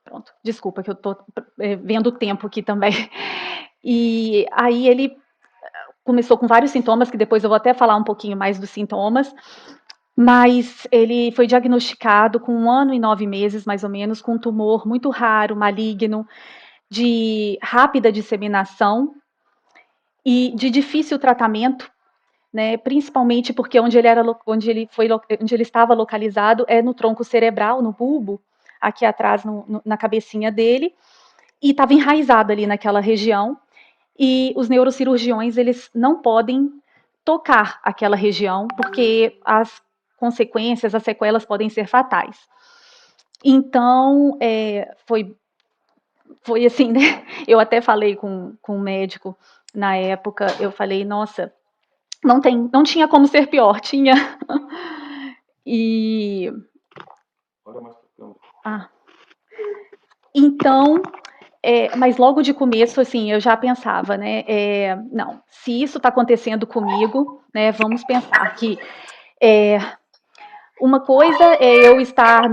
Pronto, desculpa que eu tô vendo o tempo aqui também. E aí ele começou com vários sintomas, que depois eu vou até falar um pouquinho mais dos sintomas, mas ele foi diagnosticado com 1 ano e 9 meses, mais ou menos, com um tumor muito raro, maligno, de rápida disseminação e de difícil tratamento, né, principalmente porque onde ele estava localizado é no tronco cerebral, no bulbo, aqui atrás na cabecinha dele, e estava enraizado ali naquela região, e os neurocirurgiões, eles não podem tocar aquela região, porque as consequências, as sequelas podem ser fatais. Então, foi assim, né? Eu até falei com um médico na época, eu falei, nossa, não tinha como ser pior, tinha. E. Ah. Então, mas logo de começo, assim, eu já pensava, né? Não, se isso está acontecendo comigo, né? Vamos pensar que uma coisa é eu estar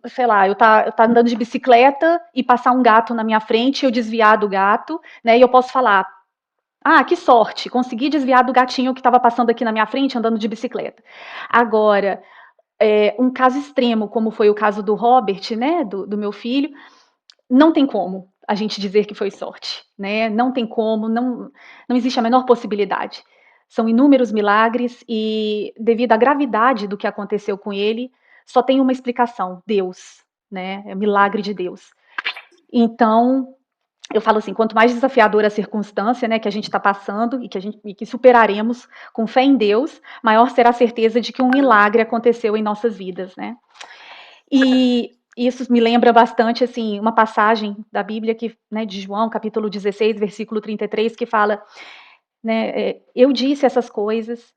sei lá, eu tá andando de bicicleta e passar um gato na minha frente, eu desviar do gato, né? E eu posso falar, ah, que sorte, consegui desviar do gatinho que estava passando aqui na minha frente andando de bicicleta. Agora, um caso extremo, como foi o caso do Robert, né, do meu filho, não tem como a gente dizer que foi sorte, né? Não tem como, não existe a menor possibilidade. São inúmeros milagres e, devido à gravidade do que aconteceu com ele, só tem uma explicação: Deus, né? É o milagre de Deus. Então, eu falo assim, quanto mais desafiadora a circunstância, né, que a gente está passando e que superaremos com fé em Deus, maior será a certeza de que um milagre aconteceu em nossas vidas, né? E isso me lembra bastante, assim, uma passagem da Bíblia que, né, de João, capítulo 16, versículo 33, que fala, né, eu disse essas coisas,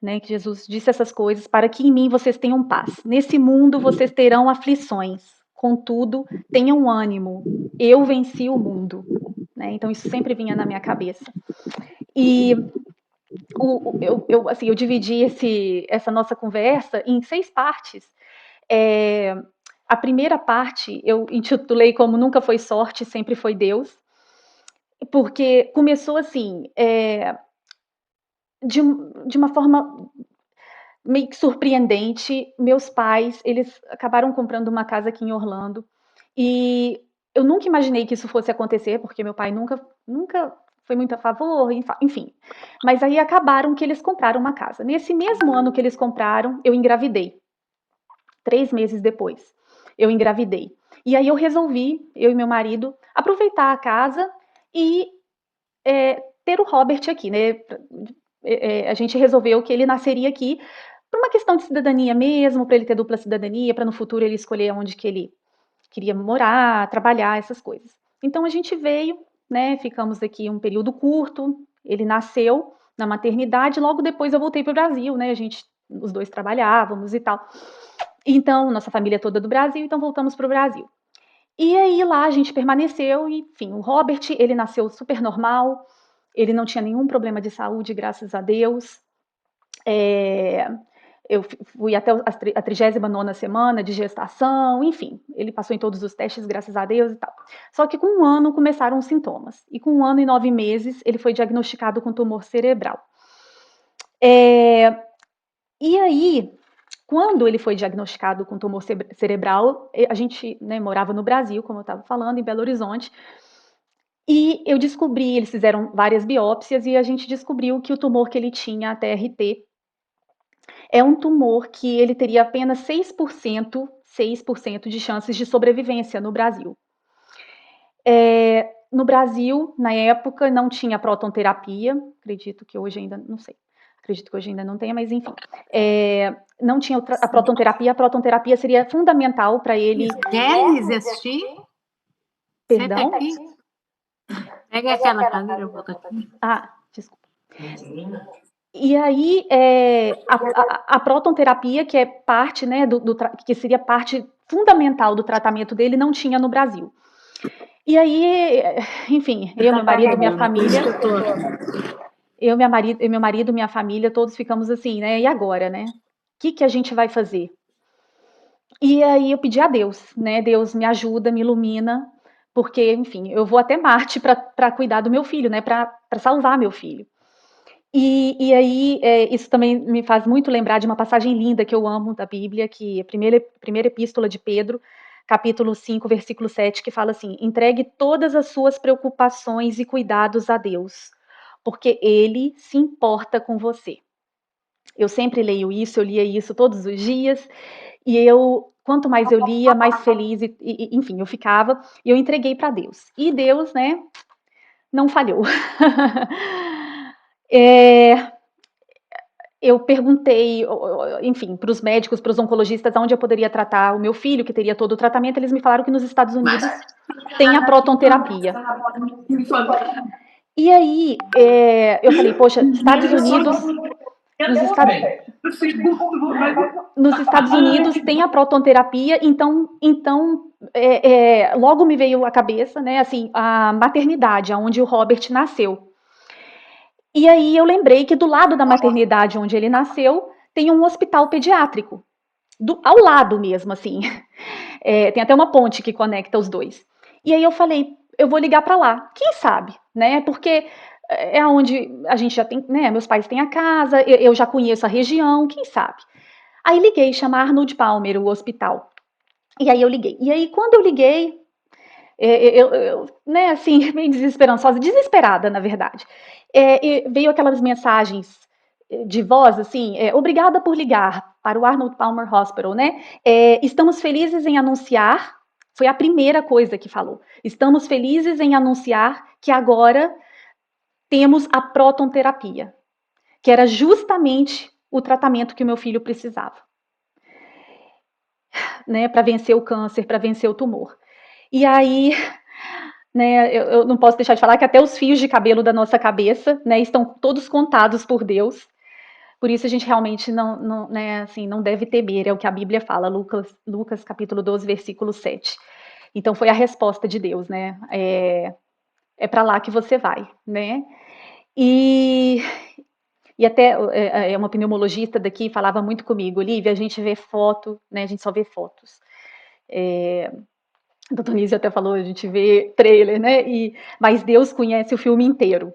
né, que Jesus disse essas coisas para que em mim vocês tenham paz. Nesse mundo vocês terão aflições, contudo, tenham ânimo. Eu venci o mundo, né? Então isso sempre vinha na minha cabeça. E eu dividi essa nossa conversa em 6 partes. A primeira parte eu intitulei como Nunca Foi Sorte, Sempre Foi Deus, porque começou assim, de uma forma meio que surpreendente. Meus pais, eles acabaram comprando uma casa aqui em Orlando, e eu nunca imaginei que isso fosse acontecer, porque meu pai nunca foi muito a favor, enfim. Mas aí acabaram que eles compraram uma casa. Nesse mesmo ano que eles compraram, eu engravidei. 3 meses depois, eu engravidei. E aí eu resolvi, eu e meu marido, aproveitar a casa e ter o Robert aqui, né? A gente resolveu que ele nasceria aqui por uma questão de cidadania mesmo, para ele ter dupla cidadania, para no futuro ele escolher onde que ele queria morar, trabalhar, essas coisas. Então a gente veio, né? Ficamos aqui um período curto. Ele nasceu na maternidade, logo depois eu voltei para o Brasil, né? Os dois trabalhávamos e tal. Então, nossa família é toda do Brasil, então voltamos para o Brasil. E aí lá a gente permaneceu, e, enfim, o Robert, ele nasceu super normal, ele não tinha nenhum problema de saúde, graças a Deus. É, eu fui até a 39ª semana de gestação, enfim, ele passou em todos os testes, graças a Deus e tal. Só que com 1 ano começaram os sintomas, e com 1 ano e 9 meses ele foi diagnosticado com tumor cerebral. E aí, quando ele foi diagnosticado com tumor cerebral, a gente, né, morava no Brasil, como eu estava falando, em Belo Horizonte, e eu descobri, eles fizeram várias biópsias e a gente descobriu que o tumor que ele tinha, a TRT, é um tumor que ele teria apenas 6% de chances de sobrevivência no Brasil. No Brasil, na época, não tinha protonterapia, acredito que hoje ainda, não sei, acredito que hoje ainda não tenha, mas enfim, não tinha a protonterapia seria fundamental para ele. Quer resistir? Perdão? Senta aqui. Pega aquela cadeira, bota aqui. Ah, desculpa. E aí, a protonterapia, que é parte, né, que seria parte fundamental do tratamento dele, não tinha no Brasil. E aí, enfim, eu, meu marido, minha família, minha família, todos ficamos assim, né? E agora, né? O que a gente vai fazer? E aí eu pedi a Deus, né? Deus me ajuda, me ilumina, porque, enfim, eu vou até Marte para cuidar do meu filho, né? Para salvar meu filho. E aí, isso também me faz muito lembrar de uma passagem linda que eu amo da Bíblia, que é a primeira epístola de Pedro, capítulo 5, versículo 7, que fala assim: entregue todas as suas preocupações e cuidados a Deus, porque Ele se importa com você. Eu sempre leio isso, eu lia isso todos os dias, e quanto mais eu lia, mais feliz, enfim, eu ficava, e eu entreguei para Deus. E Deus, né, não falhou. é, eu perguntei, enfim, para os médicos, para os oncologistas, onde eu poderia tratar o meu filho, que teria todo o tratamento. Eles me falaram que nos Estados Unidos tem a protonterapia. E aí, eu falei, poxa, Estados Unidos, nos Estados, nos Estados Unidos tem a protonterapia, então logo me veio à cabeça, né, assim, a maternidade, onde o Robert nasceu. E aí eu lembrei que do lado da maternidade onde ele nasceu, tem um hospital pediátrico, ao lado mesmo, assim. Tem até uma ponte que conecta os dois. E aí eu falei, eu vou ligar para lá. Quem sabe, né? Porque é onde a gente já tem, né? Meus pais têm a casa, eu já conheço a região, quem sabe? Aí liguei, chamar Arnold Palmer, o hospital. E aí eu liguei. E aí quando eu liguei, né, assim, meio desesperançosa, desesperada, na verdade. Veio aquelas mensagens de voz, assim, obrigada por ligar para o Arnold Palmer Hospital, né? Estamos felizes em anunciar, foi a primeira coisa que falou. Estamos felizes em anunciar que agora temos a protonterapia, que era justamente o tratamento que o meu filho precisava, né, para vencer o câncer, para vencer o tumor. E aí, né, eu não posso deixar de falar que até os fios de cabelo da nossa cabeça, né, estão todos contados por Deus. Por isso a gente realmente né, assim, não deve temer, é o que a Bíblia fala, Lucas capítulo 12, versículo 7. Então foi a resposta de Deus, né? Para lá que você vai, né? E até uma pneumologista daqui falava muito comigo, Lívia, a gente vê foto, né? A gente só vê fotos. A doutor Nísio até falou, a gente vê trailer, né? Mas Deus conhece o filme inteiro.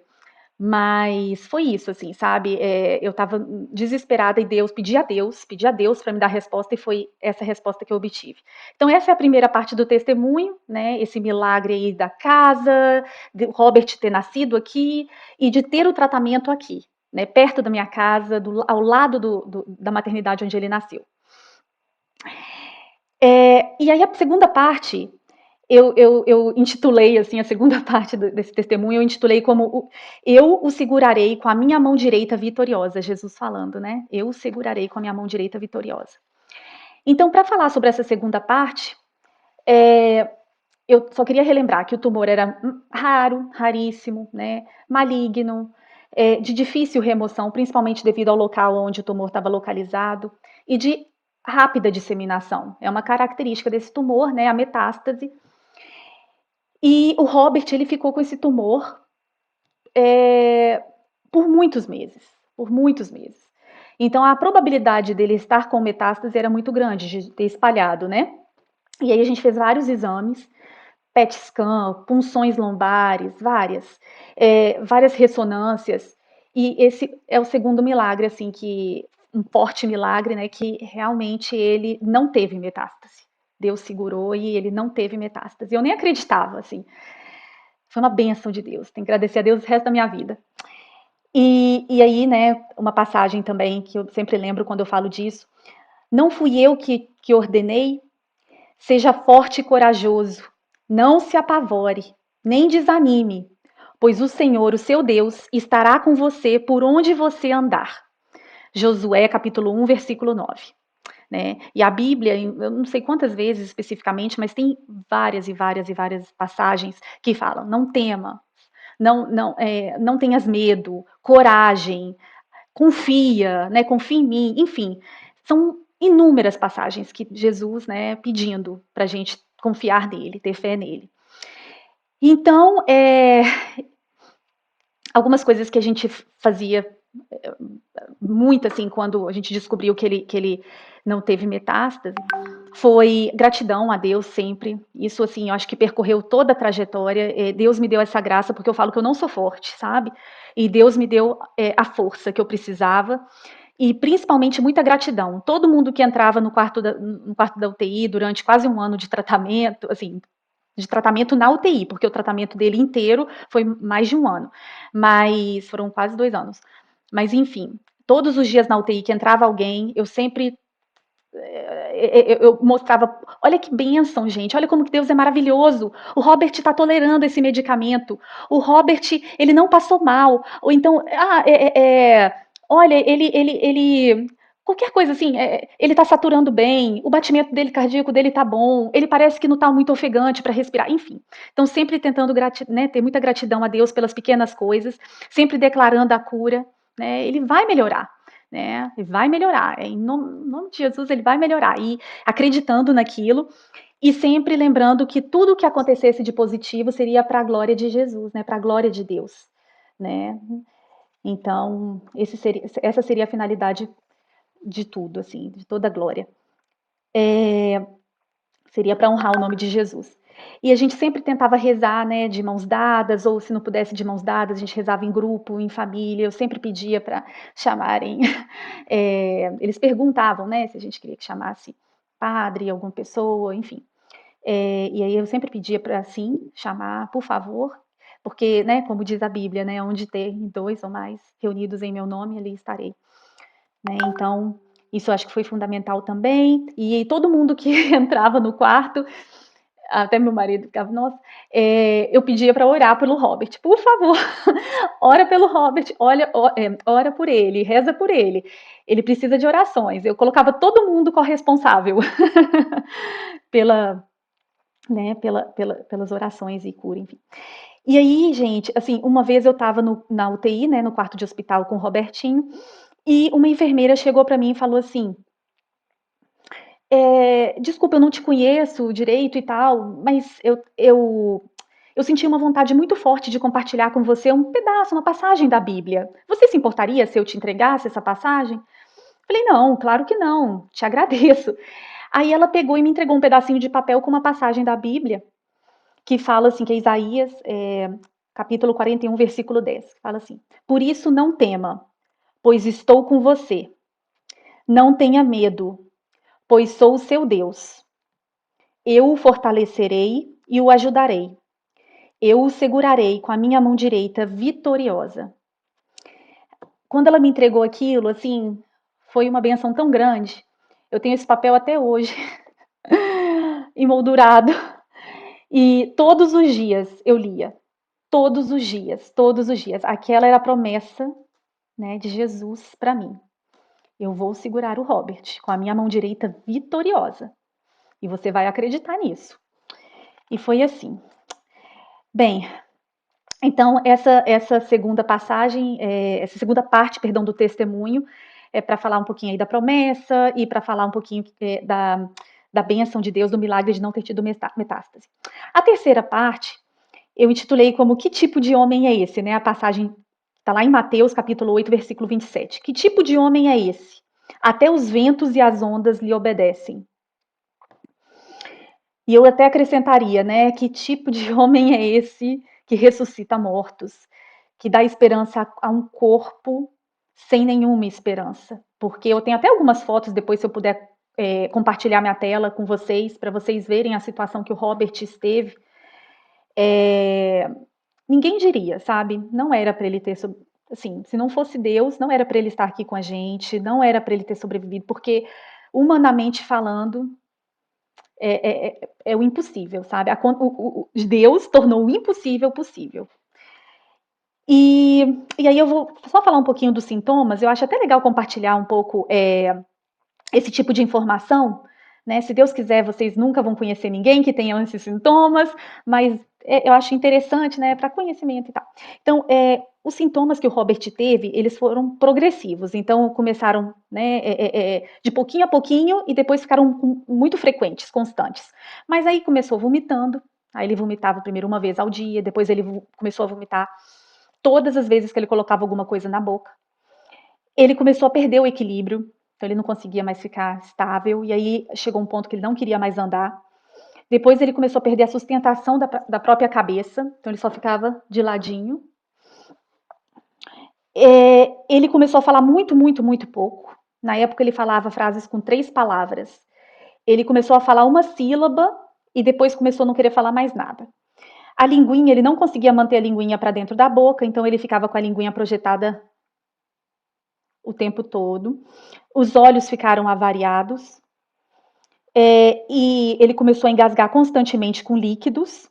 Mas foi isso, assim, sabe? Eu tava desesperada e pedi a Deus para me dar a resposta e foi essa resposta que eu obtive. Então, essa é a primeira parte do testemunho, né? Esse milagre aí da casa, de Robert ter nascido aqui e de ter o tratamento aqui, né? Perto da minha casa, ao lado da maternidade onde ele nasceu. E aí, a segunda parte eu intitulei, assim, a segunda parte desse testemunho, eu intitulei como eu o segurarei com a minha mão direita vitoriosa, Jesus falando, né? Eu o segurarei com a minha mão direita vitoriosa. Então, para falar sobre essa segunda parte, eu só queria relembrar que o tumor era raro, raríssimo, né? Maligno, de difícil remoção, principalmente devido ao local onde o tumor estava localizado, e de rápida disseminação. É uma característica desse tumor, né? A metástase. E o Robert, ele ficou com esse tumor por muitos meses, por muitos meses. Então, a probabilidade dele estar com metástase era muito grande, de ter espalhado, né? E aí a gente fez vários exames, PET scan, punções lombares, várias ressonâncias. E esse é o segundo milagre, assim, um forte milagre, né? Que realmente ele não teve metástase. Deus segurou e ele não teve metástase. Eu nem acreditava, assim. Foi uma bênção de Deus. Tenho que agradecer a Deus o resto da minha vida. E aí, né, uma passagem também que eu sempre lembro quando eu falo disso. Não fui eu que ordenei, seja forte e corajoso. Não se apavore, nem desanime, pois o Senhor, o seu Deus, estará com você por onde você andar. Josué, capítulo 1, versículo 9. Né? E a Bíblia, eu não sei quantas vezes especificamente, mas tem várias e várias e várias passagens que falam: não tema, não tenhas medo, coragem, confia, né? Confia em mim, enfim, são inúmeras passagens que Jesus, né, pedindo para a gente confiar nele, ter fé nele. Então, algumas coisas que a gente fazia muito assim quando a gente descobriu que ele não teve metástase, foi gratidão a Deus sempre. Isso, assim, eu acho que percorreu toda a trajetória. Deus me deu essa graça, porque eu falo que eu não sou forte, sabe? E Deus me deu a força que eu precisava. E principalmente muita gratidão. Todo mundo que entrava no quarto da UTI durante quase um ano de tratamento, assim, de tratamento na UTI, porque o tratamento dele inteiro foi mais de um ano, mas foram quase 2 anos. Mas enfim, todos os dias na UTI que entrava alguém, eu sempre eu mostrava, olha que bênção, gente, olha como que Deus é maravilhoso, o Robert está tolerando esse medicamento, o Robert, ele não passou mal, ou então, olha, qualquer coisa assim, ele está saturando bem, o batimento dele cardíaco dele está bom, ele parece que não está muito ofegante para respirar, enfim. Então, sempre tentando né, ter muita gratidão a Deus pelas pequenas coisas, sempre declarando a cura, né, ele vai melhorar. Né? Ele vai melhorar. Em nome de Jesus, ele vai melhorar. E acreditando naquilo e sempre lembrando que tudo que acontecesse de positivo seria para a glória de Jesus, né? Para a glória de Deus, né? Então, essa seria a finalidade de tudo, assim, de toda a glória. Seria para honrar o nome de Jesus. E a gente sempre tentava rezar, né, de mãos dadas, ou se não pudesse de mãos dadas, a gente rezava em grupo, em família. Eu sempre pedia para chamarem. Eles perguntavam, né, se a gente queria que chamasse padre, alguma pessoa, enfim. E aí eu sempre pedia para, sim, chamar, por favor, porque, né, como diz a Bíblia, né, onde tem 2 ou mais reunidos em meu nome, ali estarei. Né? Então, isso eu acho que foi fundamental também. E todo mundo que entrava no quarto, até meu marido ficava, nossa, eu pedia para orar pelo Robert, por favor, ora pelo Robert, ora por ele, reza por ele. Ele precisa de orações. Eu colocava todo mundo corresponsável pela, né, pelas orações e cura, enfim. E aí, gente, assim, uma vez eu estava na UTI, né, no quarto de hospital com o Robertinho, e uma enfermeira chegou para mim e falou assim: desculpa, eu não te conheço direito e tal, mas eu senti uma vontade muito forte de compartilhar com você um pedaço, uma passagem da Bíblia. Você se importaria se eu te entregasse essa passagem? Falei, não, claro que não, te agradeço. Aí ela pegou e me entregou um pedacinho de papel com uma passagem da Bíblia, que fala assim, que é Isaías, capítulo 41, versículo 10, que fala assim: por isso não tema, pois estou com você. Não tenha medo, pois sou o seu Deus. Eu o fortalecerei e o ajudarei. Eu o segurarei com a minha mão direita vitoriosa. Quando ela me entregou aquilo, assim, foi uma benção tão grande. Eu tenho esse papel até hoje, emoldurado. E todos os dias eu lia. Todos os dias, todos os dias. Aquela era a promessa, né, de Jesus para mim. Eu vou segurar o Robert com a minha mão direita vitoriosa. E você vai acreditar nisso. E foi assim. Bem, então essa segunda passagem, essa segunda parte, perdão, do testemunho, é para falar um pouquinho aí da promessa e para falar um pouquinho da bênção de Deus, do milagre de não ter tido metástase. A terceira parte, eu intitulei como Que tipo de homem é esse? Né? A passagem está lá em Mateus, capítulo 8, versículo 27. Que tipo de homem é esse? Até os ventos e as ondas lhe obedecem. E eu até acrescentaria, né? Que tipo de homem é esse que ressuscita mortos, que dá esperança a um corpo sem nenhuma esperança? Porque eu tenho até algumas fotos, depois, se eu puder compartilhar minha tela com vocês, para vocês verem a situação que o Robert esteve. Ninguém diria, sabe? Não era para ele ter, assim, se não fosse Deus, não era para ele estar aqui com a gente, não era para ele ter sobrevivido, porque humanamente falando, é o impossível, sabe? Deus tornou o impossível possível. E aí eu vou só falar um pouquinho dos sintomas. Eu acho até legal compartilhar um pouco esse tipo de informação, né? Se Deus quiser, vocês nunca vão conhecer ninguém que tenha esses sintomas, mas eu acho interessante, né? Para conhecimento e tal. Então, os sintomas que o Robert teve, eles foram progressivos. Então, começaram, né, de pouquinho a pouquinho e depois ficaram muito frequentes, constantes. Mas aí começou vomitando. Aí ele vomitava primeiro uma vez ao dia, depois ele começou a vomitar todas as vezes que ele colocava alguma coisa na boca. Ele começou a perder o equilíbrio. Então então ele não conseguia mais ficar estável, e aí chegou um ponto que ele não queria mais andar. Depois ele começou a perder a sustentação da própria cabeça, então ele só ficava de ladinho. Ele começou a falar muito, muito, muito pouco. Na época ele falava frases com 3 palavras. Ele começou a falar uma sílaba e depois começou a não querer falar mais nada. A linguinha, ele não conseguia manter a linguinha para dentro da boca, então ele ficava com a linguinha projetada o tempo todo. Os olhos ficaram avariados. E ele começou a engasgar constantemente com líquidos.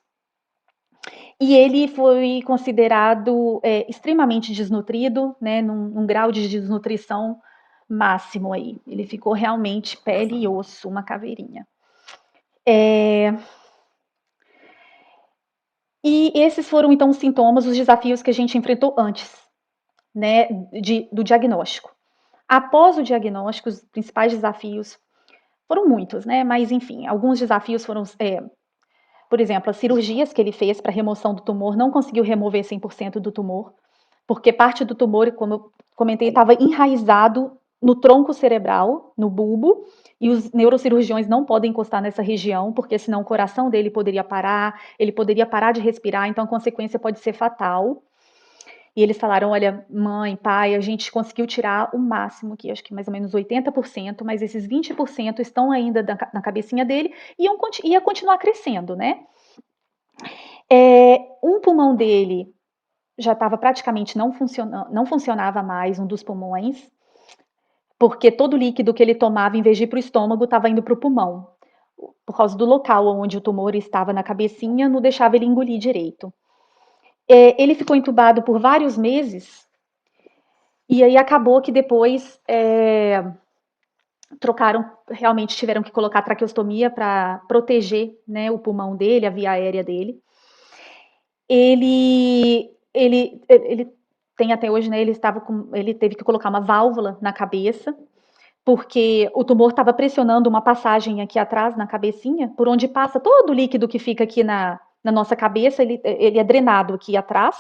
E ele foi considerado extremamente desnutrido, né, num grau de desnutrição máximo aí. Ele ficou realmente pele e osso, uma caveirinha. E esses foram, então, os sintomas, os desafios que a gente enfrentou antes, né, do diagnóstico. Após o diagnóstico, os principais desafios foram muitos, né, mas, enfim, alguns desafios foram, por exemplo, as cirurgias que ele fez para remoção do tumor, não conseguiu remover 100% do tumor, porque parte do tumor, como eu comentei, estava enraizado no tronco cerebral, no bulbo, e os neurocirurgiões não podem encostar nessa região, porque senão o coração dele poderia parar, ele poderia parar de respirar, então a consequência pode ser fatal. E eles falaram, olha, mãe, pai, a gente conseguiu tirar o máximo aqui, acho que mais ou menos 80%, mas esses 20% estão ainda na cabecinha dele e ia continuar crescendo, né? Um pulmão dele já estava praticamente não funcionava mais, um dos pulmões, porque todo o líquido que ele tomava, em vez de ir para o estômago, estava indo para o pulmão. Por causa do local onde o tumor estava na cabecinha, não deixava ele engolir direito. Ele ficou entubado por vários meses, e aí acabou que depois realmente tiveram que colocar traqueostomia para proteger, né, o pulmão dele, a via aérea dele. Ele tem até hoje, né, ele teve que colocar uma válvula na cabeça, porque o tumor estava pressionando uma passagem aqui atrás, na cabecinha, por onde passa todo o líquido que fica aqui na nossa cabeça, ele é drenado aqui atrás,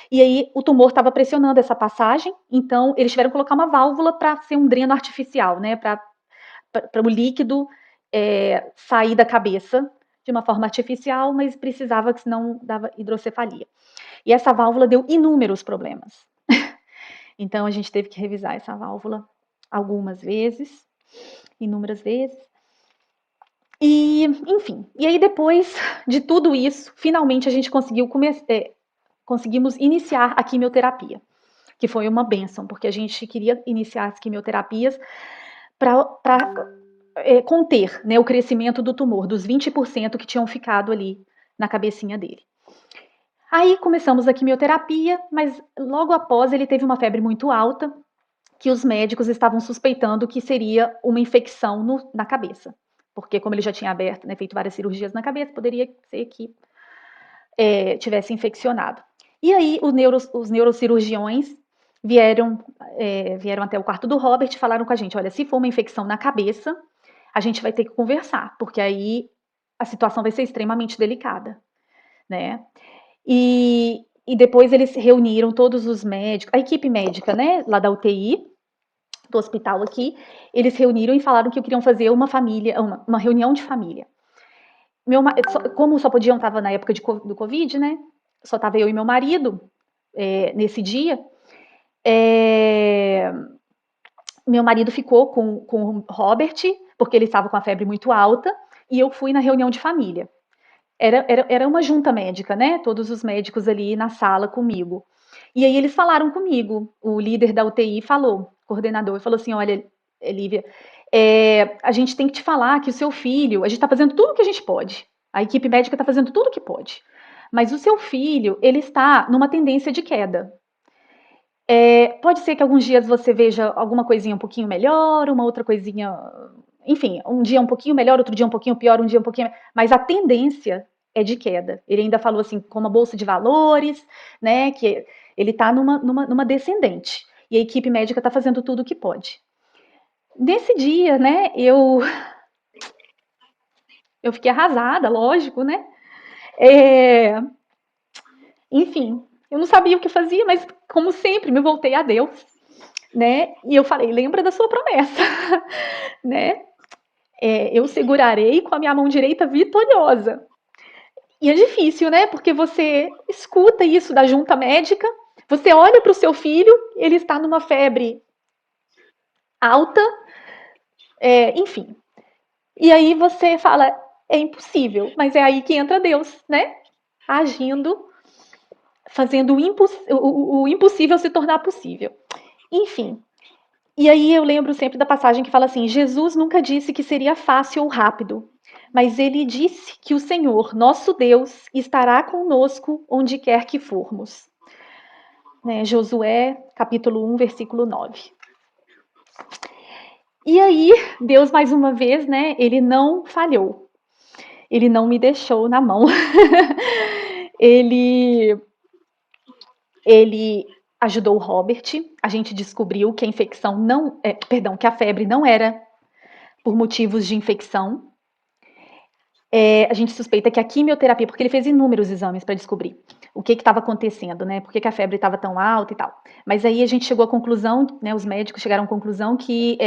e aí o tumor estava pressionando essa passagem, então eles tiveram que colocar uma válvula para ser um dreno artificial, né, para o líquido sair da cabeça de uma forma artificial, mas precisava, que senão dava hidrocefalia. E essa válvula deu inúmeros problemas. Então a gente teve que revisar essa válvula algumas vezes, inúmeras vezes. E, enfim, e aí depois de tudo isso, finalmente a gente conseguimos iniciar a quimioterapia, que foi uma bênção, porque a gente queria iniciar as quimioterapias para conter, né, o crescimento do tumor, dos 20% que tinham ficado ali na cabecinha dele. Aí começamos a quimioterapia, mas logo após ele teve uma febre muito alta, que os médicos estavam suspeitando que seria uma infecção na cabeça. Porque como ele já tinha aberto, né, feito várias cirurgias na cabeça, poderia ser que tivesse infeccionado. E aí os neurocirurgiões vieram até o quarto do Robert e falaram com a gente, olha, se for uma infecção na cabeça, a gente vai ter que conversar, porque aí a situação vai ser extremamente delicada, né? E depois eles reuniram todos os médicos, a equipe médica, né, lá da UTI, do hospital aqui, eles reuniram e falaram que queriam fazer uma reunião de família. Como só podiam, estava na época do Covid, né, só estava eu e meu marido nesse dia, meu marido ficou com o Robert, porque ele estava com a febre muito alta, e eu fui na reunião de família. Era uma junta médica, né? Todos os médicos ali na sala comigo. E aí eles falaram comigo, o líder da UTI falou, o coordenador, falou assim, olha, Lívia, a gente tem que te falar que o seu filho, a gente está fazendo tudo o que a gente pode, a equipe médica está fazendo tudo o que pode, mas o seu filho, ele está numa tendência de queda. Pode ser que alguns dias você veja alguma coisinha um pouquinho melhor, uma outra coisinha, enfim, um dia um pouquinho melhor, outro dia um pouquinho pior, um dia um pouquinho, mas a tendência é de queda. Ele ainda falou assim, como a bolsa de valores, né, que ele está numa descendente. E a equipe médica está fazendo tudo o que pode. Nesse dia, né, eu fiquei arrasada, lógico, né? Enfim, eu não sabia o que fazia, mas como sempre, me voltei a Deus. né? E eu falei, lembra da sua promessa, né? Eu segurarei com a minha mão direita vitoriosa. E é difícil, né? Porque você escuta isso da junta médica, você olha para o seu filho, ele está numa febre alta, enfim. E aí você fala, é impossível, mas é aí que entra Deus, né? Agindo, fazendo o impossível se tornar possível. Enfim. E aí eu lembro sempre da passagem que fala assim: Jesus nunca disse que seria fácil ou rápido, mas ele disse que o Senhor, nosso Deus, estará conosco onde quer que formos. Né? Josué, capítulo 1, versículo 9. E aí, Deus, mais uma vez, né, ele não falhou. Ele não me deixou na mão. ele, ele ajudou o Robert. A gente descobriu que a infecção não, que a febre não era por motivos de infecção. A gente suspeita que a quimioterapia, porque ele fez inúmeros exames para descobrir o que estava acontecendo, né? Por que a febre estava tão alta e tal. Mas aí a gente chegou à conclusão, né? Os médicos chegaram à conclusão que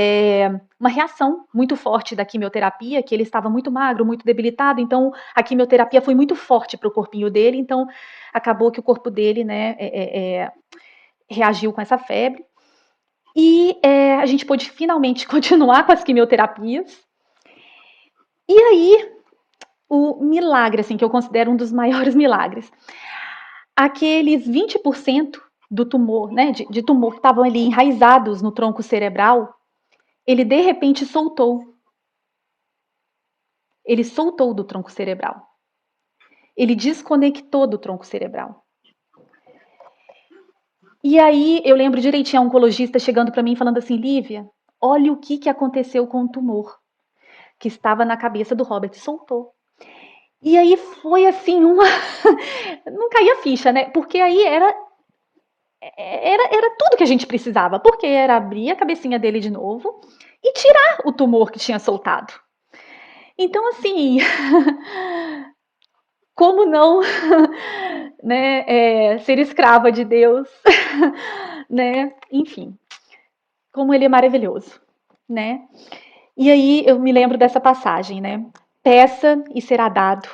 uma reação muito forte da quimioterapia, que ele estava muito magro, muito debilitado, então a quimioterapia foi muito forte para o corpinho dele, então acabou que o corpo dele, né? Reagiu com essa febre. E a gente pôde finalmente continuar com as quimioterapias. E aí, o milagre, assim, que eu considero um dos maiores milagres. Aqueles 20% do tumor, né, de tumor que estavam ali enraizados no tronco cerebral, ele de repente soltou. Ele soltou do tronco cerebral. Ele desconectou do tronco cerebral. E aí eu lembro direitinho a oncologista chegando para mim e falando assim, Lívia, olha o que aconteceu com o tumor que estava na cabeça do Robert, soltou. E aí foi assim uma... Não caía ficha, né? Porque aí era tudo que a gente precisava, porque era abrir a cabecinha dele de novo e tirar o tumor que tinha soltado. Então, assim, como não né, ser escrava de Deus, né? Enfim, como ele é maravilhoso, né? E aí eu me lembro dessa passagem, né? Peça e será dado.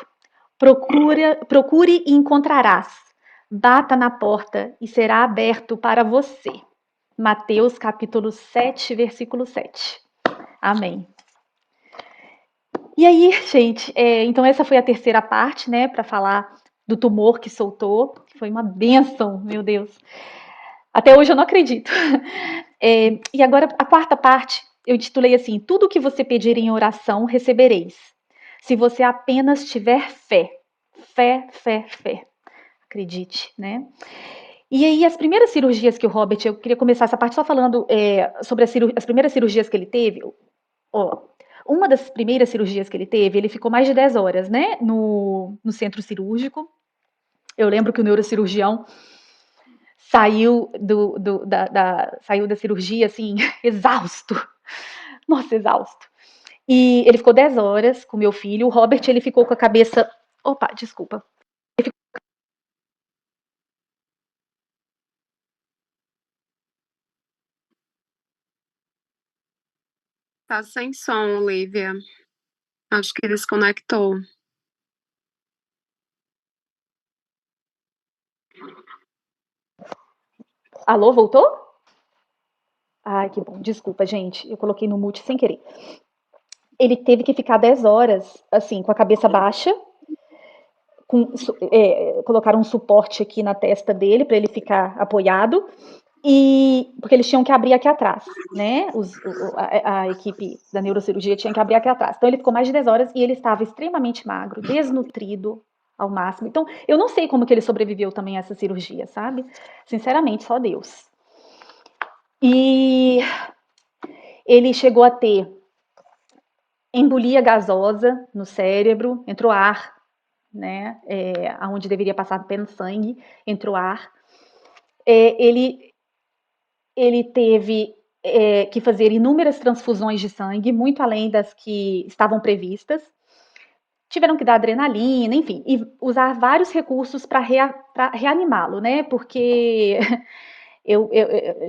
Procure e encontrarás. Bata na porta e será aberto para você. Mateus capítulo 7, versículo 7. Amém. E aí, gente, então essa foi a terceira parte, né, para falar do tumor que soltou, que foi uma bênção, meu Deus. Até hoje eu não acredito. E agora a quarta parte, eu titulei assim: tudo que você pedir em oração, recebereis. Se você apenas tiver fé. Fé, fé, fé. Acredite, né? E aí, as primeiras cirurgias que o Robert, eu queria começar essa parte só falando sobre as primeiras cirurgias que ele teve. Ó, uma das primeiras cirurgias que ele teve, ele ficou mais de 10 horas, né, no centro cirúrgico. Eu lembro que o neurocirurgião saiu da cirurgia, assim, exausto. Nossa, exausto. E ele ficou 10 horas com meu filho. O Robert, ele ficou com a cabeça... Opa, desculpa. Tá sem som, Olivia. Acho que desconectou. Alô, voltou? Ai, que bom. Desculpa, gente. Eu coloquei no mute sem querer. Ele teve que ficar 10 horas, assim, com a cabeça baixa. Colocaram um suporte aqui na testa dele para ele ficar apoiado. E porque eles tinham que abrir aqui atrás, né? A equipe da neurocirurgia tinha que abrir aqui atrás. Então ele ficou mais de 10 horas e ele estava extremamente magro, desnutrido ao máximo. Então eu não sei como que ele sobreviveu também a essa cirurgia, sabe? Sinceramente, só Deus. E ele chegou a ter embolia gasosa no cérebro, entrou ar, né? Aonde deveria passar apenas sangue, entrou ar. Ele teve que fazer inúmeras transfusões de sangue, muito além das que estavam previstas. Tiveram que dar adrenalina, enfim, e usar vários recursos para reanimá-lo, né? Porque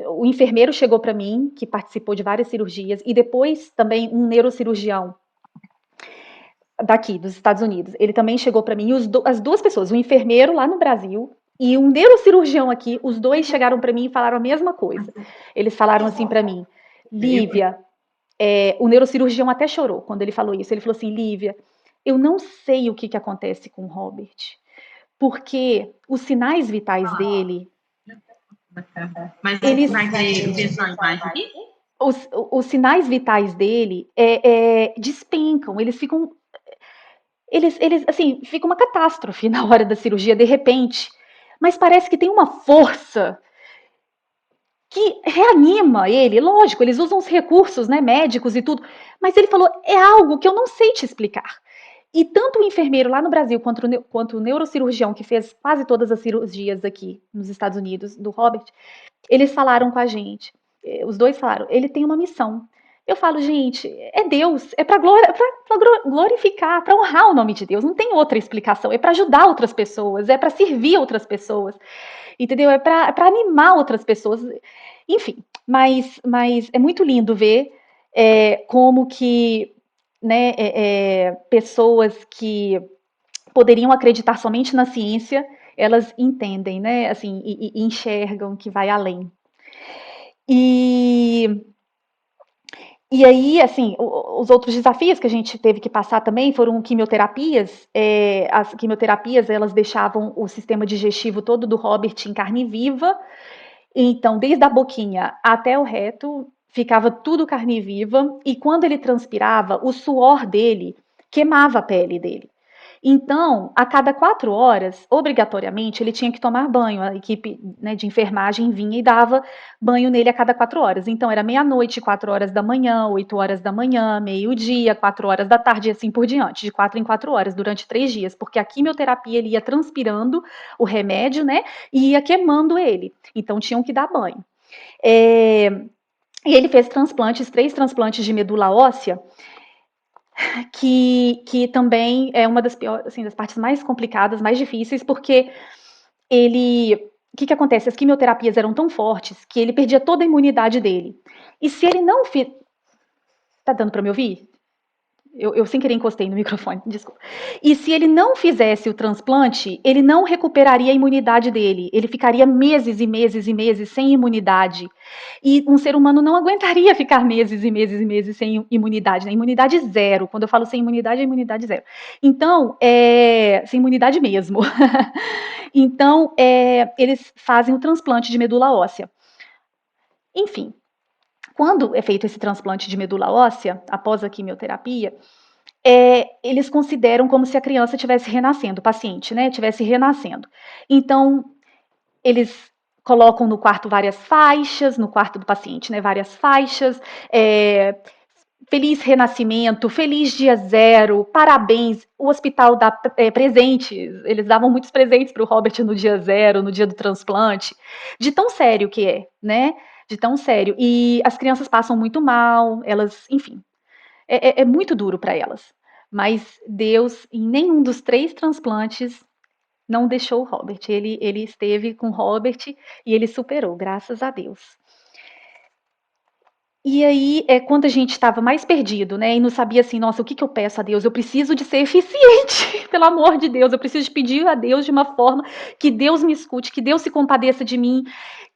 O enfermeiro chegou para mim, que participou de várias cirurgias, e depois também um neurocirurgião daqui, dos Estados Unidos. Ele também chegou para mim, e as duas pessoas, o enfermeiro lá no Brasil e um neurocirurgião aqui, os dois chegaram para mim e falaram a mesma coisa. Eles falaram assim para mim, Lívia, o neurocirurgião até chorou quando ele falou isso. Ele falou assim, Lívia, eu não sei o que acontece com o Robert, porque os sinais vitais dele, Mas eles, vai ver só a imagem aqui? os sinais vitais dele despencam, eles ficam assim, fica uma catástrofe na hora da cirurgia, de repente. Mas parece que tem uma força que reanima ele. Lógico, eles usam os recursos, né, médicos e tudo. Mas ele falou, é algo que eu não sei te explicar. E tanto o enfermeiro lá no Brasil quanto o neurocirurgião que fez quase todas as cirurgias aqui nos Estados Unidos, do Robert, eles falaram com a gente. Os dois falaram, ele tem uma missão. Eu falo, gente, é Deus, é para glorificar, para honrar o nome de Deus. Não tem outra explicação. É para ajudar outras pessoas, é para servir outras pessoas, entendeu? É para animar outras pessoas. Enfim, mas é muito lindo ver como que, né, pessoas que poderiam acreditar somente na ciência, elas entendem, né, assim, e enxergam que vai além. E aí, assim, os outros desafios que a gente teve que passar também foram quimioterapias. As quimioterapias, elas deixavam o sistema digestivo todo do Robert em carne viva. Então, desde a boquinha até o reto, ficava tudo carne viva. E quando ele transpirava, o suor dele queimava a pele dele. Então, a cada 4 horas, obrigatoriamente, ele tinha que tomar banho. A equipe, né, de enfermagem vinha e dava banho nele a cada 4 horas. Então, era meia-noite, 4 horas da manhã, 8 horas da manhã, meio-dia, 4 horas da tarde e assim por diante, de 4 em 4 horas, durante 3 dias, porque a quimioterapia ele ia transpirando o remédio, né, e ia queimando ele. Então, tinham que dar banho. E ele fez 3 transplantes de medula óssea, que também é uma das piores, assim, das partes mais complicadas, mais difíceis, porque o que acontece? As quimioterapias eram tão fortes que ele perdia toda a imunidade dele. E se ele não tá dando para me ouvir? Eu sem querer encostei no microfone, desculpa. E se ele não fizesse o transplante, ele não recuperaria a imunidade dele. Ele ficaria meses e meses e meses sem imunidade. E um ser humano não aguentaria ficar meses e meses e meses sem imunidade, né? Imunidade zero. Quando eu falo sem imunidade, é imunidade zero. Então, sem imunidade mesmo. Então, eles fazem o transplante de medula óssea. Enfim, quando é feito esse transplante de medula óssea, após a quimioterapia, eles consideram como se a criança estivesse renascendo, o paciente, né, estivesse renascendo. Então, eles colocam no quarto várias faixas, no quarto do paciente, né, várias faixas, feliz renascimento, feliz dia zero, parabéns. O hospital dá presentes, eles davam muitos presentes para o Robert no dia zero, no dia do transplante, de tão sério que é, né? De tão sério. E as crianças passam muito mal, elas, enfim, é muito duro para elas. Mas Deus, em nenhum dos 3 transplantes, não deixou o Robert. Ele esteve com o Robert e ele superou, graças a Deus. E aí, quando a gente estava mais perdido, né, e não sabia assim, nossa, o que eu peço a Deus? Eu preciso de ser eficiente, pelo amor de Deus, eu preciso pedir a Deus de uma forma que Deus me escute, que Deus se compadeça de mim,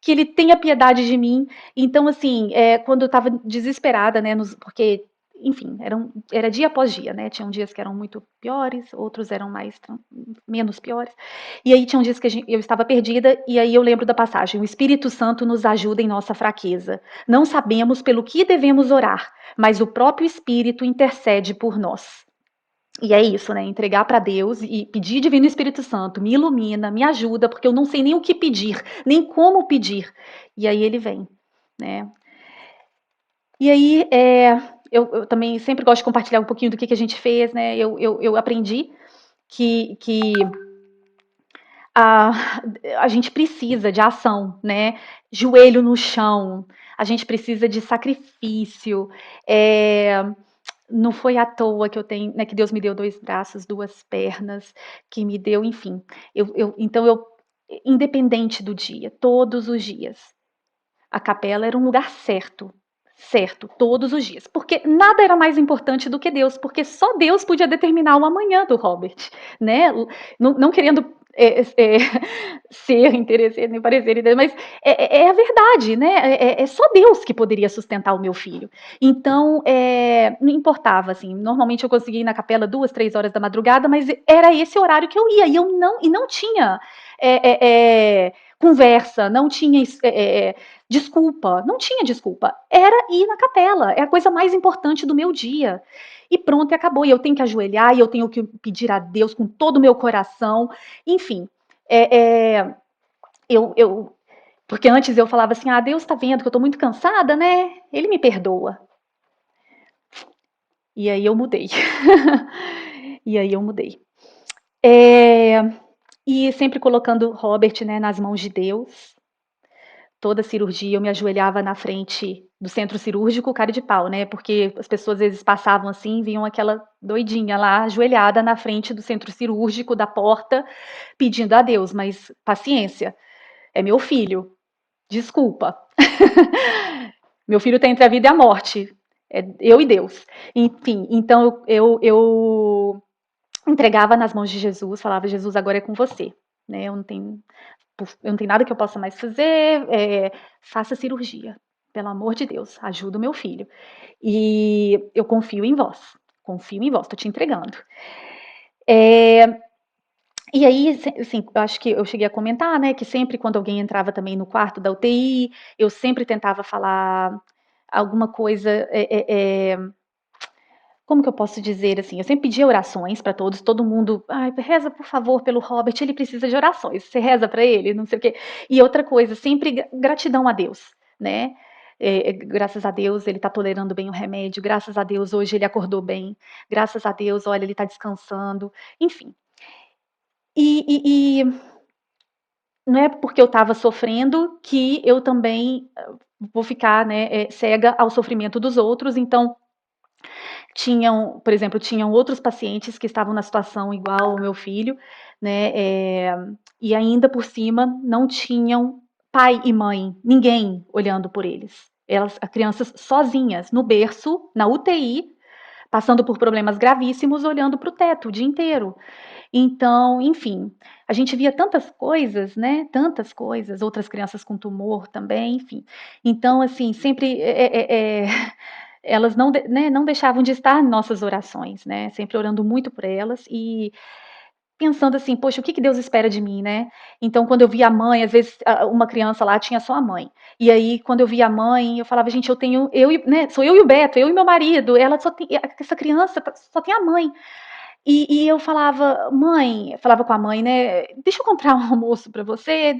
que Ele tenha piedade de mim. Então, assim, quando eu estava desesperada, né, porque, enfim, era dia após dia, né, tinham dias que eram muito piores, outros eram menos piores, e aí tinham dias que eu estava perdida, e aí eu lembro da passagem, o Espírito Santo nos ajuda em nossa fraqueza. Não sabemos pelo que devemos orar, mas o próprio Espírito intercede por nós. E é isso, né? Entregar para Deus e pedir Divino Espírito Santo, me ilumina, me ajuda, porque eu não sei nem o que pedir, nem como pedir. E aí ele vem, né? E aí eu também sempre gosto de compartilhar um pouquinho do que a gente fez, né? Eu aprendi que a, a gente precisa de ação, né? Joelho no chão, a gente precisa de sacrifício. Não foi à toa que eu tenho, né, que Deus me deu 2 braços, 2 pernas, que me deu, enfim. Então, independente do dia, todos os dias, a capela era um lugar certo, certo, todos os dias. Porque nada era mais importante do que Deus, porque só Deus podia determinar o amanhã do Robert, né? Não querendo ser interesseiro, nem parecer, mas é a verdade, né? É só Deus que poderia sustentar o meu filho. Então, não importava, assim, normalmente eu conseguia ir na capela 2, 3 horas da madrugada, mas era esse horário que eu ia, e não tinha conversa, não tinha desculpa, não tinha desculpa, era ir na capela, é a coisa mais importante do meu dia. E pronto, e acabou. E eu tenho que ajoelhar, e eu tenho que pedir a Deus com todo o meu coração. Enfim, porque antes eu falava assim, Deus está vendo que eu estou muito cansada, né? Ele me perdoa. E aí eu mudei. E aí eu mudei. E sempre colocando Robert, né, nas mãos de Deus. Toda cirurgia eu me ajoelhava na frente do centro cirúrgico, cara de pau, né? Porque as pessoas às vezes passavam assim, viam aquela doidinha lá, ajoelhada na frente do centro cirúrgico, da porta, pedindo a Deus, mas paciência, é meu filho, desculpa. Meu filho está entre a vida e a morte, é eu e Deus. Enfim, então eu entregava nas mãos de Jesus, falava, Jesus, agora é com você, né? Eu não tenho nada que eu possa mais fazer, faça cirurgia, pelo amor de Deus, ajuda o meu filho. E eu confio em vós, estou te entregando. E aí, assim, eu acho que eu cheguei a comentar, né, que sempre quando alguém entrava também no quarto da UTI, eu sempre tentava falar alguma coisa, como que eu posso dizer assim? Eu sempre pedia orações para todos, todo mundo, reza por favor pelo Robert, ele precisa de orações. Você reza para ele, não sei o quê. E outra coisa, sempre gratidão a Deus, né? Graças a Deus ele está tolerando bem o remédio, graças a Deus hoje ele acordou bem, graças a Deus, olha, ele está descansando, enfim. E não é porque eu estava sofrendo que eu também vou ficar, né, cega ao sofrimento dos outros. Então, por exemplo, tinham outros pacientes que estavam na situação igual ao meu filho, né, e ainda por cima não tinham pai e mãe, ninguém olhando por eles. As crianças sozinhas, no berço, na UTI, passando por problemas gravíssimos, olhando para o teto o dia inteiro. Então, enfim, a gente via tantas coisas, né? Tantas coisas, outras crianças com tumor também, enfim. Então, assim, sempre elas não deixavam de estar em nossas orações, né? Sempre orando muito por elas e pensando assim, poxa, o que Deus espera de mim, né? Então, quando eu via a mãe, às vezes uma criança lá tinha só a mãe. E aí, quando eu via a mãe, eu falava, gente, sou eu e o Beto, eu e meu marido, essa criança só tem a mãe. E eu falava com a mãe, né? Deixa eu comprar um almoço para você,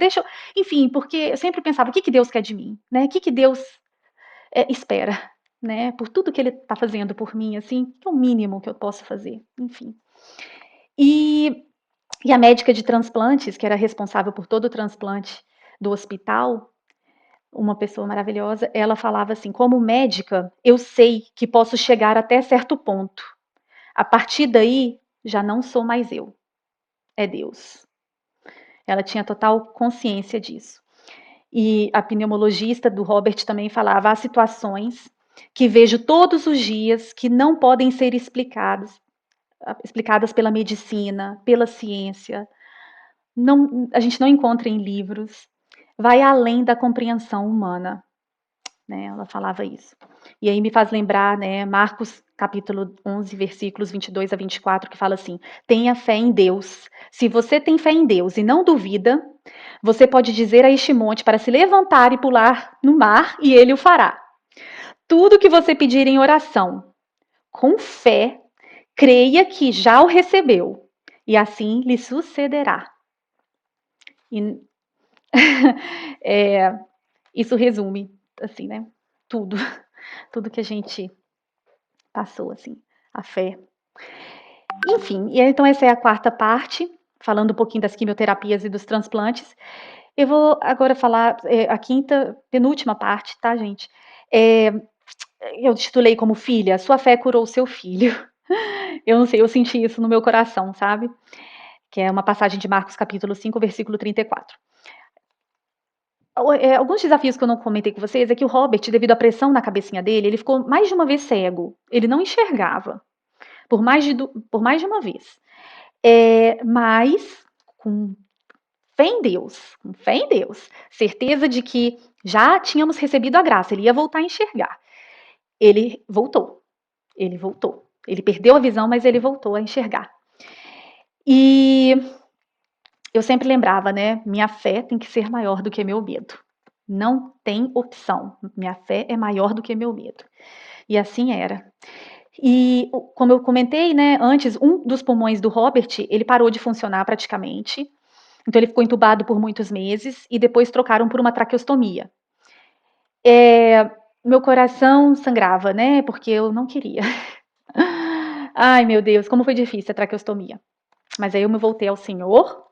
enfim, porque eu sempre pensava, o que Deus quer de mim, né? O que Deus espera, né? Por tudo que Ele está fazendo por mim, assim, que é o mínimo que eu posso fazer, enfim. E a médica de transplantes, que era responsável por todo o transplante do hospital, uma pessoa maravilhosa, ela falava assim: como médica, eu sei que posso chegar até certo ponto. A partir daí, já não sou mais eu, é Deus. Ela tinha total consciência disso. E a pneumologista do Robert também falava: há situações que vejo todos os dias que não podem ser explicadas pela medicina, pela ciência. A gente não encontra em livros. Vai além da compreensão humana. Né, ela falava isso. E aí me faz lembrar, né, Marcos capítulo 11, versículos 22 a 24, que fala assim: tenha fé em Deus. Se você tem fé em Deus e não duvida, você pode dizer a este monte para se levantar e pular no mar, e ele o fará. Tudo que você pedir em oração, com fé, creia que já o recebeu, e assim lhe sucederá. E, isso resume, assim, né, tudo que a gente passou, assim, a fé. Enfim, e então essa é a quarta parte, falando um pouquinho das quimioterapias e dos transplantes. Eu vou agora falar a quinta, penúltima parte, tá, gente? Eu titulei como filha, sua fé curou seu filho. Eu não sei, eu senti isso no meu coração, sabe? Que é uma passagem de Marcos capítulo 5, versículo 34. Alguns desafios que eu não comentei com vocês é que o Robert, devido à pressão na cabecinha dele, ele ficou mais de uma vez cego. Ele não enxergava, por mais de uma vez. Mas, com com fé em Deus, certeza de que já tínhamos recebido a graça, ele ia voltar a enxergar. Ele voltou, ele voltou. Ele perdeu a visão, mas ele voltou a enxergar. E eu sempre lembrava, né? Minha fé tem que ser maior do que meu medo. Não tem opção. Minha fé é maior do que meu medo. E assim era. E como eu comentei, né, antes, um dos pulmões do Robert, ele parou de funcionar praticamente. Então ele ficou entubado por muitos meses e depois trocaram por uma traqueostomia. Meu coração sangrava, né? Porque eu não queria. Ai, meu Deus, como foi difícil a traqueostomia. Mas aí eu me voltei ao Senhor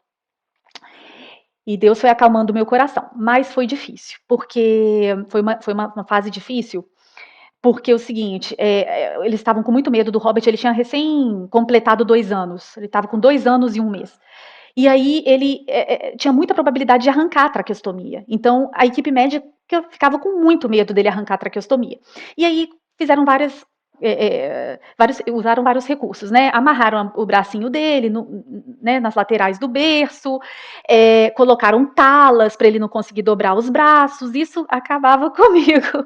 e Deus foi acalmando o meu coração. Mas foi difícil, porque foi uma fase difícil, porque é o seguinte, eles estavam com muito medo do Robert, ele tinha recém completado 2 anos, ele estava com 2 anos e 1 mês. E aí ele tinha muita probabilidade de arrancar a traqueostomia. Então a equipe médica ficava com muito medo dele arrancar a traqueostomia. E aí fizeram usaram vários recursos, né? Amarraram o bracinho dele né, nas laterais do berço, colocaram talas para ele não conseguir dobrar os braços. Isso acabava comigo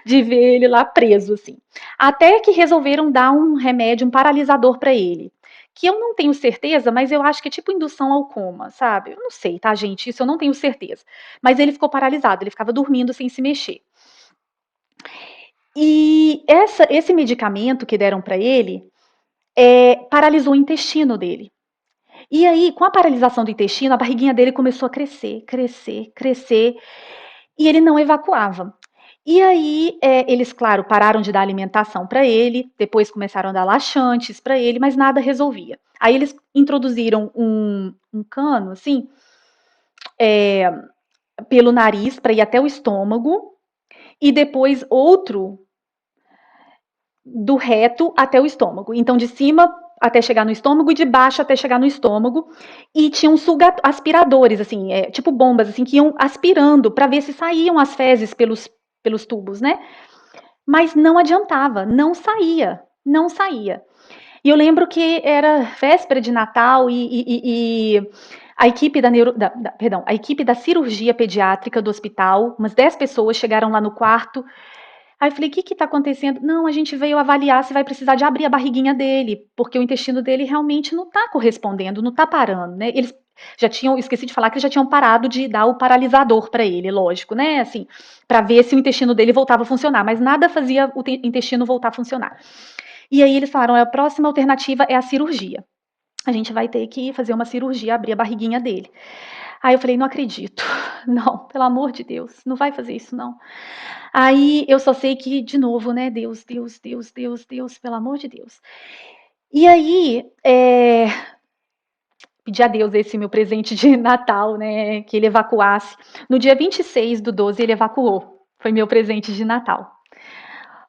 de ver ele lá preso, assim. Até que resolveram dar um remédio, um paralisador para ele. Que eu não tenho certeza, mas eu acho que é tipo indução ao coma, sabe? Eu não sei, tá, gente? Isso eu não tenho certeza. Mas ele ficou paralisado, ele ficava dormindo sem se mexer. E esse medicamento que deram para ele paralisou o intestino dele. E aí, com a paralisação do intestino, a barriguinha dele começou a crescer, crescer, crescer, e ele não evacuava. E aí, eles, claro, pararam de dar alimentação para ele, depois começaram a dar laxantes para ele, mas nada resolvia. Aí eles introduziram um cano, assim, pelo nariz para ir até o estômago, e depois outro do reto até o estômago. Então, de cima até chegar no estômago e de baixo até chegar no estômago. E tinham aspiradores, assim, tipo bombas, assim, que iam aspirando para ver se saíam as fezes pelos tubos, né? Mas não adiantava, não saía, não saía. E eu lembro que era véspera de Natal e a equipe a equipe da cirurgia pediátrica do hospital, umas 10 pessoas chegaram lá no quarto. Aí eu falei, o que está acontecendo? Não, a gente veio avaliar se vai precisar de abrir a barriguinha dele, porque o intestino dele realmente não está correspondendo, não está parando, né? Eles já tinham, esqueci de falar que eles já tinham parado de dar o paralisador para ele, lógico, né? Assim, para ver se o intestino dele voltava a funcionar, mas nada fazia o intestino voltar a funcionar. E aí eles falaram, a próxima alternativa é a cirurgia. A gente vai ter que fazer uma cirurgia, abrir a barriguinha dele. Aí eu falei, não acredito. Não, pelo amor de Deus, não vai fazer isso, não. Aí eu só sei que, de novo, né, Deus, Deus, Deus, Deus, Deus, pelo amor de Deus. E aí, pedi a Deus esse meu presente de Natal, né, que ele evacuasse. No dia 26/12, ele evacuou. Foi meu presente de Natal.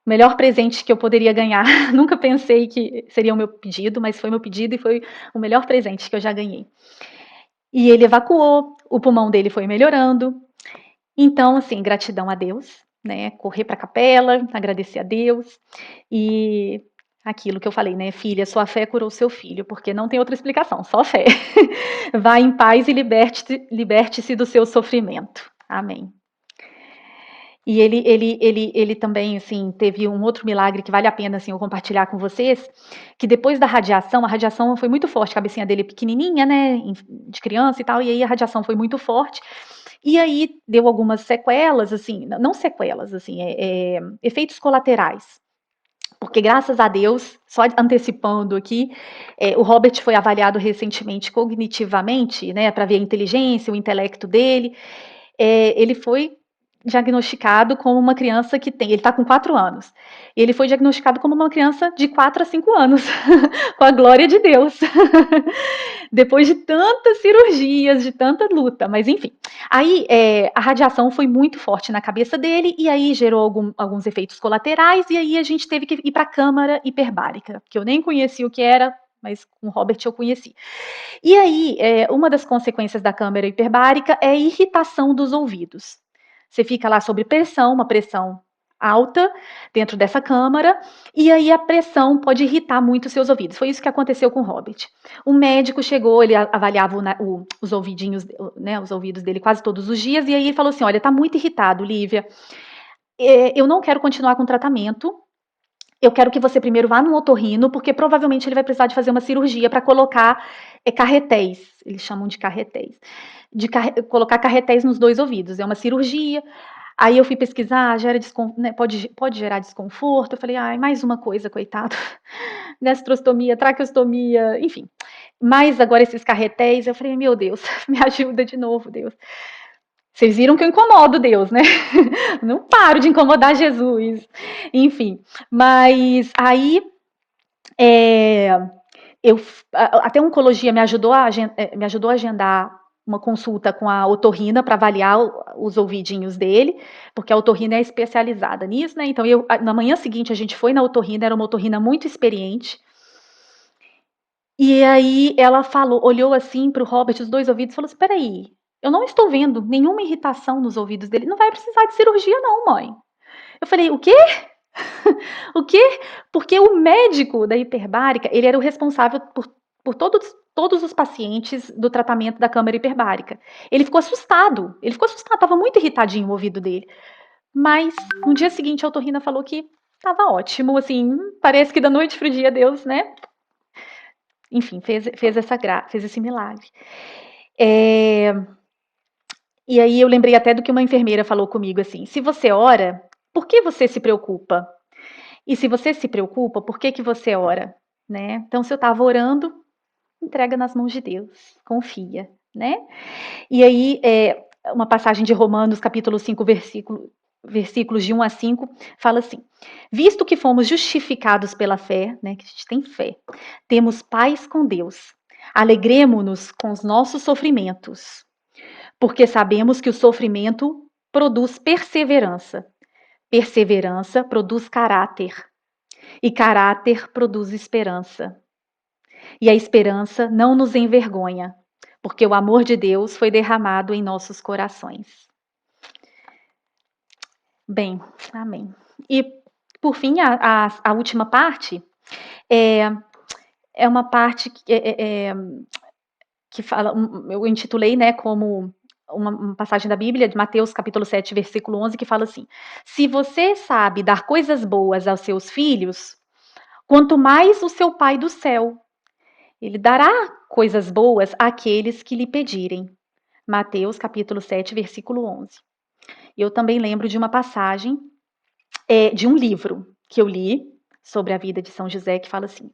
O melhor presente que eu poderia ganhar. Nunca pensei que seria o meu pedido, mas foi meu pedido e foi o melhor presente que eu já ganhei. E ele evacuou, o pulmão dele foi melhorando. Então, assim, gratidão a Deus, né? Correr para a capela, agradecer a Deus e aquilo que eu falei, né? Filha, sua fé curou seu filho, porque não tem outra explicação, só fé. Vá em paz e liberte-se do seu sofrimento. Amém. E ele também, assim, teve um outro milagre que vale a pena, assim, eu compartilhar com vocês, que depois da radiação, a radiação foi muito forte, a cabecinha dele pequenininha, né, de criança e tal, e aí a radiação foi muito forte, e aí deu algumas sequelas, assim, não sequelas, assim, efeitos colaterais. Porque, graças a Deus, só antecipando aqui, o Robert foi avaliado recentemente cognitivamente, né, para ver a inteligência, o intelecto dele. Ele foi diagnosticado como uma criança ele está com 4 anos, e ele foi diagnosticado como uma criança de 4 a 5 anos, com a glória de Deus, depois de tantas cirurgias, de tanta luta, mas enfim. Aí a radiação foi muito forte na cabeça dele, e aí gerou alguns efeitos colaterais, e aí a gente teve que ir para a câmara hiperbárica, que eu nem conhecia o que era, mas com o Robert eu conheci. E aí, uma das consequências da câmara hiperbárica é a irritação dos ouvidos. Você fica lá sob pressão, uma pressão alta dentro dessa câmara, e aí a pressão pode irritar muito os seus ouvidos. Foi isso que aconteceu com o Robert. O médico chegou, ele avaliava os ouvidinhos, né, os ouvidos dele quase todos os dias, e aí ele falou assim: olha, tá muito irritado, Lívia. Eu não quero continuar com o tratamento. Eu quero que você primeiro vá no otorrino, porque provavelmente ele vai precisar de fazer uma cirurgia para colocar carretéis. Eles chamam de carretéis. Colocar carretéis nos 2 ouvidos. É uma cirurgia. Aí eu fui pesquisar, né, pode gerar desconforto. Eu falei, ai, mais uma coisa, coitado. Gastrostomia, traqueostomia, enfim. Mas agora esses carretéis, eu falei, meu Deus, me ajuda de novo, Deus. Vocês viram que eu incomodo Deus, né? Não paro de incomodar Jesus. Enfim, mas aí até a oncologia me ajudou a agendar uma consulta com a otorrina para avaliar os ouvidinhos dele, porque a otorrina é especializada nisso, né? Então, na manhã seguinte, a gente foi na otorrina, era uma otorrina muito experiente. E aí ela olhou assim para o Robert, os 2 ouvidos, e falou assim: peraí, eu não estou vendo nenhuma irritação nos ouvidos dele, não vai precisar de cirurgia, não, mãe. Eu falei, o quê? O quê? Porque o médico da hiperbárica, ele era o responsável por todos os pacientes do tratamento da câmara hiperbárica. Ele ficou assustado, estava muito irritadinho o ouvido dele. Mas no dia seguinte a otorrina falou que estava ótimo, assim, parece que da noite pro dia Deus, né? Enfim, fez esse milagre. E aí eu lembrei até do que uma enfermeira falou comigo, assim, se você ora, por que você se preocupa? E se você se preocupa, por que você ora? Né? Então, se eu estava orando, entrega nas mãos de Deus, confia, né? E aí, uma passagem de Romanos, capítulo 5, versículos de 1 a 5, fala assim: visto que fomos justificados pela fé, né, que a gente tem fé, temos paz com Deus, alegremo-nos com os nossos sofrimentos, porque sabemos que o sofrimento produz perseverança, perseverança produz caráter, e caráter produz esperança. E a esperança não nos envergonha, porque o amor de Deus foi derramado em nossos corações. Bem, amém. E, por fim, a última parte é uma parte que fala, eu intitulei, né, como uma passagem da Bíblia, de Mateus capítulo 7, versículo 11, que fala assim: se você sabe dar coisas boas aos seus filhos, quanto mais o seu Pai do céu, ele dará coisas boas àqueles que lhe pedirem. Mateus capítulo 7, versículo 11. Eu também lembro de uma passagem de um livro que eu li sobre a vida de São José, que fala assim: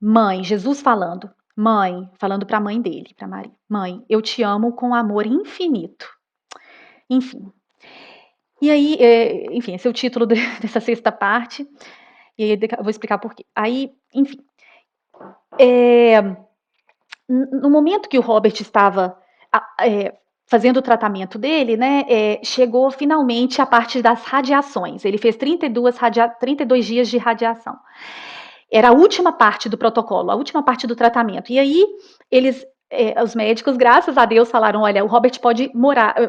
mãe, Jesus falando, mãe, falando para a mãe dele, para Maria, mãe, eu te amo com amor infinito. Enfim. E aí, enfim, esse é o título dessa 6ª parte, e aí eu vou explicar por quê. Aí, enfim, no momento que o Robert estava fazendo o tratamento dele, né, chegou finalmente a parte das radiações. Ele fez 32 dias de radiação. Era a última parte do protocolo, a última parte do tratamento. E aí, os médicos, graças a Deus, falaram: olha, o Robert pode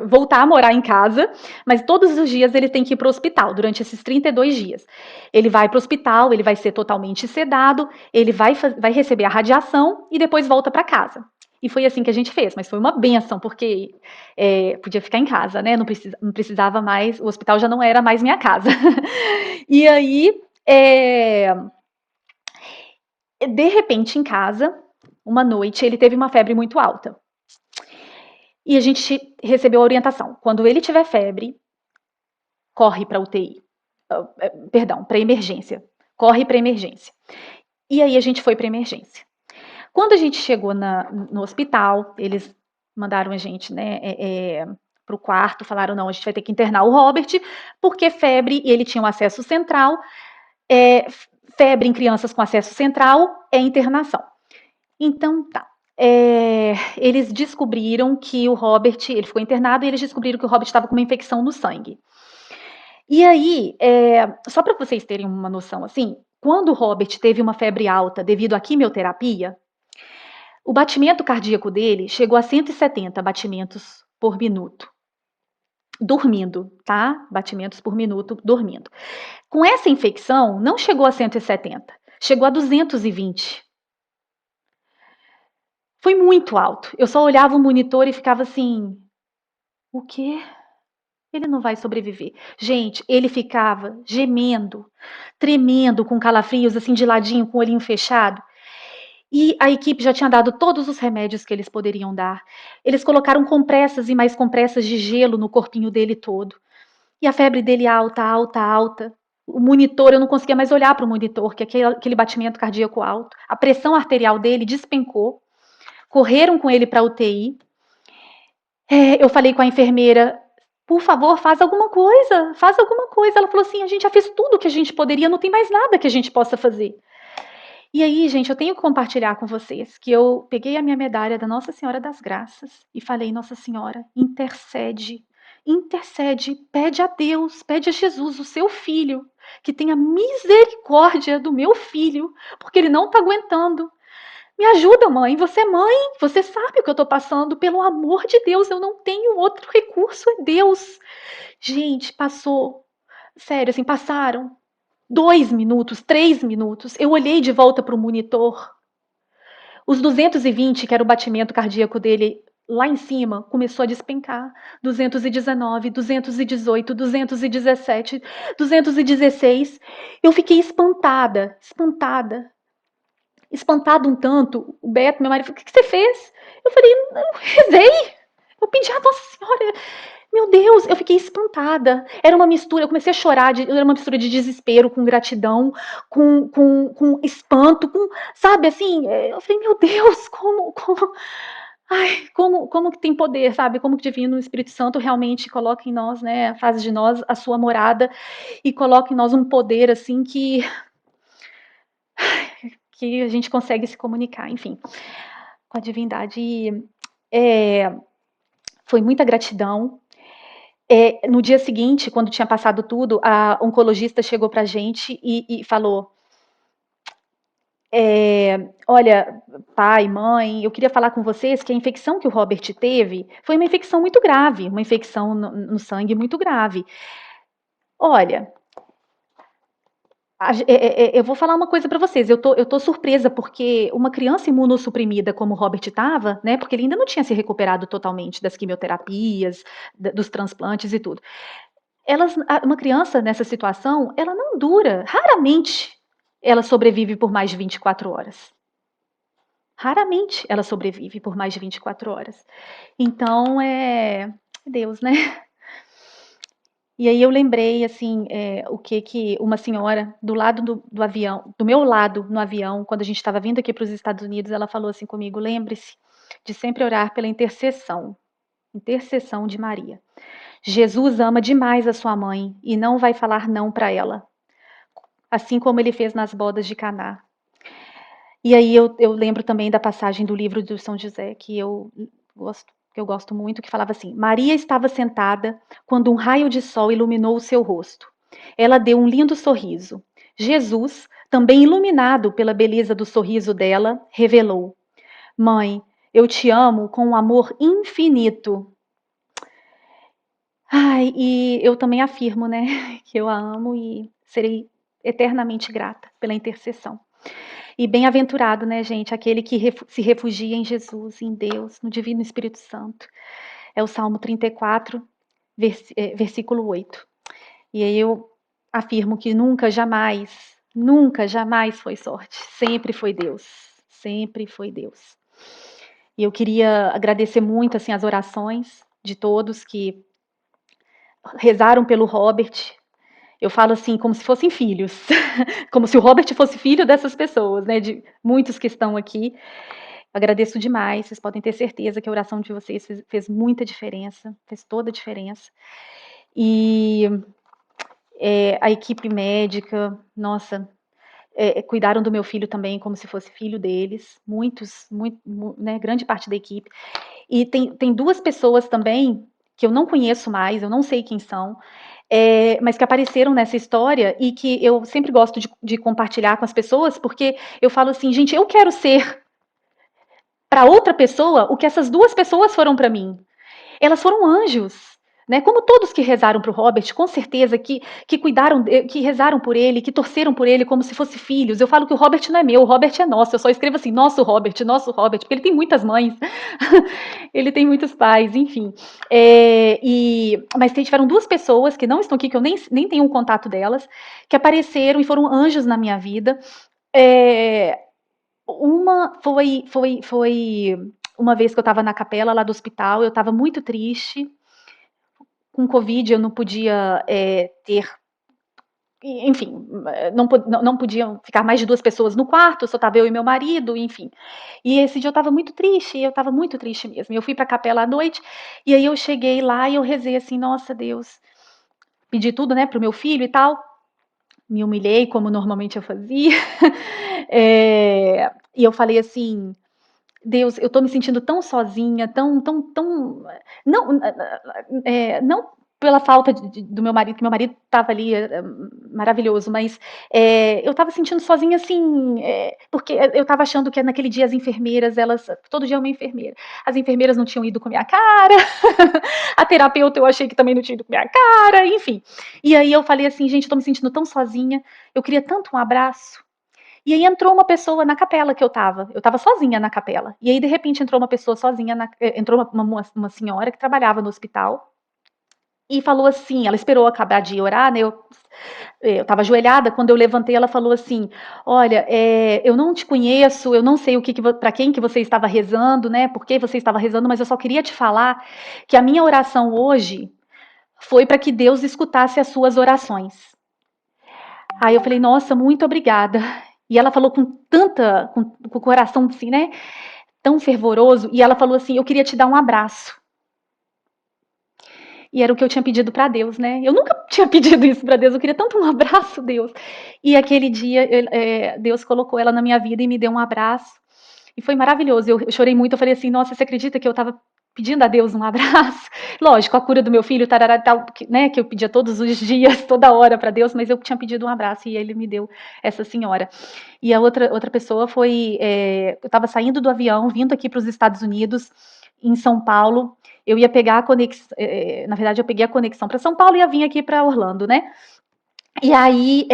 voltar a morar em casa, mas todos os dias ele tem que ir para o hospital, durante esses 32 dias. Ele vai para o hospital, ele vai ser totalmente sedado, ele vai receber a radiação e depois volta para casa. E foi assim que a gente fez, mas foi uma benção, porque podia ficar em casa, né? Não precisava mais, o hospital já não era mais minha casa. E aí, de repente, em casa, uma noite, ele teve uma febre muito alta. E a gente recebeu a orientação: quando ele tiver febre, corre para UTI. Perdão, para emergência. Corre para emergência. E aí a gente foi para emergência. Quando a gente chegou no hospital, eles mandaram a gente, né, para o quarto, falaram: não, a gente vai ter que internar o Robert, porque febre, e ele tinha um acesso central, febre em crianças com acesso central é internação. Então, tá. Eles descobriram que o Robert, ele ficou internado, e eles descobriram que o Robert estava com uma infecção no sangue. E aí, só para vocês terem uma noção, assim, quando o Robert teve uma febre alta devido à quimioterapia, o batimento cardíaco dele chegou a 170 batimentos por minuto. dormindo, tá? Batimentos por minuto dormindo. Com essa infecção, não chegou a 170, chegou a 220. Foi muito alto. Eu só olhava o monitor e ficava assim, o quê? Ele não vai sobreviver. Gente, ele ficava gemendo, tremendo, com calafrios, assim, de ladinho, com o olhinho fechado. E a equipe já tinha dado todos os remédios que eles poderiam dar. Eles colocaram compressas e mais compressas de gelo no corpinho dele todo. E a febre dele alta, alta, alta. O monitor, eu não conseguia mais olhar para o monitor, que aquele batimento cardíaco alto. A pressão arterial dele despencou. Correram com ele para a UTI. Eu falei com a enfermeira, por favor, faz alguma coisa, faz alguma coisa. Ela falou assim, a gente já fez tudo o que a gente poderia, não tem mais nada que a gente possa fazer. E aí, gente, eu tenho que compartilhar com vocês que eu peguei a minha medalha da Nossa Senhora das Graças e falei, Nossa Senhora, intercede, intercede, pede a Deus, pede a Jesus, o seu filho, que tenha misericórdia do meu filho, porque ele não está aguentando. Me ajuda, mãe, você é mãe, você sabe o que eu estou passando, pelo amor de Deus, eu não tenho outro recurso, é Deus. Gente, passou, sério, assim, passaram 2 minutos, 3 minutos, eu olhei de volta para o monitor, os 220, que era o batimento cardíaco dele lá em cima, começou a despencar. 219, 218, 217, 216. Eu fiquei espantada, espantada. Espantada um tanto. O Beto, meu marido, falou, o que você fez? Eu falei, eu rezei. Eu pedi a Nossa Senhora. Meu Deus, eu fiquei espantada. Era uma mistura, eu comecei a chorar, era uma mistura de desespero, com gratidão, com espanto, sabe, assim, eu falei, meu Deus, como que tem poder, sabe, como que o Divino Espírito Santo realmente coloca em nós, né, faz de nós a sua morada e coloca em nós um poder, assim, que a gente consegue se comunicar, enfim, com a divindade. E, foi muita gratidão. No dia seguinte, quando tinha passado tudo, a oncologista chegou para a gente e falou, olha, pai, mãe, eu queria falar com vocês que a infecção que o Robert teve foi uma infecção muito grave, uma infecção no sangue muito grave. Olha, eu vou falar uma coisa para vocês, eu tô surpresa, porque uma criança imunossuprimida como o Robert estava, né, porque ele ainda não tinha se recuperado totalmente das quimioterapias, dos transplantes e tudo. Uma criança nessa situação, ela não dura, raramente ela sobrevive por mais de 24 horas. Raramente ela sobrevive por mais de 24 horas. Então, Deus, né? E aí eu lembrei, assim, o que uma senhora do lado do avião, do meu lado no avião, quando a gente estava vindo aqui para os Estados Unidos, ela falou assim comigo, lembre-se de sempre orar pela intercessão de Maria. Jesus ama demais a sua mãe e não vai falar não para ela, assim como ele fez nas bodas de Caná. E aí eu lembro também da passagem do livro do São José, que eu gosto muito, que falava assim, Maria estava sentada quando um raio de sol iluminou o seu rosto. Ela deu um lindo sorriso. Jesus, também iluminado pela beleza do sorriso dela, revelou, Mãe, eu te amo com um amor infinito. Ai, e eu também afirmo, né, que eu a amo e serei eternamente grata pela intercessão. E bem-aventurado, né, gente, aquele que se refugia em Jesus, em Deus, no Divino Espírito Santo. É o Salmo 34, versículo 8. E aí eu afirmo que nunca, jamais foi sorte. Sempre foi Deus. Sempre foi Deus. E eu queria agradecer muito, assim, as orações de todos que rezaram pelo Robert. Eu falo assim, como se fossem filhos, como se o Robert fosse filho dessas pessoas, né, de muitos que estão aqui. Agradeço demais, vocês podem ter certeza que a oração de vocês fez muita diferença, fez toda a diferença. E a equipe médica, nossa, cuidaram do meu filho também como se fosse filho deles, né, grande parte da equipe. E tem 2 pessoas também que eu não conheço mais, eu não sei quem são, mas que apareceram nessa história e que eu sempre gosto de compartilhar com as pessoas, porque eu falo assim, gente, eu quero ser para outra pessoa o que essas 2 pessoas foram para mim. Elas foram anjos. né? Como todos que rezaram para o Robert, com certeza que cuidaram, que rezaram por ele, que torceram por ele como se fossem filhos. Eu falo que o Robert não é meu, o Robert é nosso. Eu só escrevo assim, nosso Robert, porque ele tem muitas mães, ele tem muitos pais, enfim. Mas tiveram duas pessoas que não estão aqui, que eu nem tenho um contato delas, que apareceram e foram anjos na minha vida. Uma foi uma vez que eu estava na capela lá do hospital, eu estava muito triste. Com Covid eu não podia ter, enfim, não podiam ficar mais de 2 pessoas no quarto, só estava eu e meu marido, enfim. E esse dia eu estava muito triste mesmo. Eu fui para a capela à noite, e aí eu cheguei lá e eu rezei assim, nossa Deus, pedi tudo, né, pro meu filho e tal, me humilhei como normalmente eu fazia, e eu falei assim, Deus, eu tô me sentindo tão sozinha, não, não pela falta do meu marido, que meu marido estava ali maravilhoso, mas eu estava sentindo sozinha assim, porque eu estava achando que naquele dia as enfermeiras, todo dia uma enfermeira, as enfermeiras não tinham ido com a minha cara, a terapeuta eu achei que também não tinha ido com a minha cara, enfim. E aí eu falei assim, gente, eu tô me sentindo tão sozinha, eu queria tanto um abraço. E aí entrou uma pessoa na capela que eu tava sozinha na capela. E aí, de repente, entrou uma pessoa sozinha, entrou uma senhora que trabalhava no hospital, e falou assim, ela esperou acabar de orar, né, eu tava ajoelhada, quando eu levantei, ela falou assim, olha, eu não te conheço, eu não sei para quem que você estava rezando, né, por que você estava rezando, mas eu só queria te falar que a minha oração hoje foi para que Deus escutasse as suas orações. Aí eu falei, nossa, muito obrigada. E ela falou com o coração assim, né, tão fervoroso, e ela falou assim, eu queria te dar um abraço. E era o que eu tinha pedido para Deus, né? Eu nunca tinha pedido isso para Deus, eu queria tanto um abraço, Deus. E aquele dia, Deus colocou ela na minha vida e me deu um abraço. E foi maravilhoso. Eu chorei muito, eu falei assim, nossa, você acredita que eu estava pedindo a Deus um abraço? Lógico, a cura do meu filho, tarará, tal, né, que eu pedia todos os dias, toda hora para Deus, mas eu tinha pedido um abraço e ele me deu essa senhora. E a outra pessoa foi, eu estava saindo do avião, vindo aqui para os Estados Unidos, em São Paulo, eu ia pegar a conexão, na verdade eu peguei a conexão para São Paulo e ia vir aqui para Orlando, né? E aí,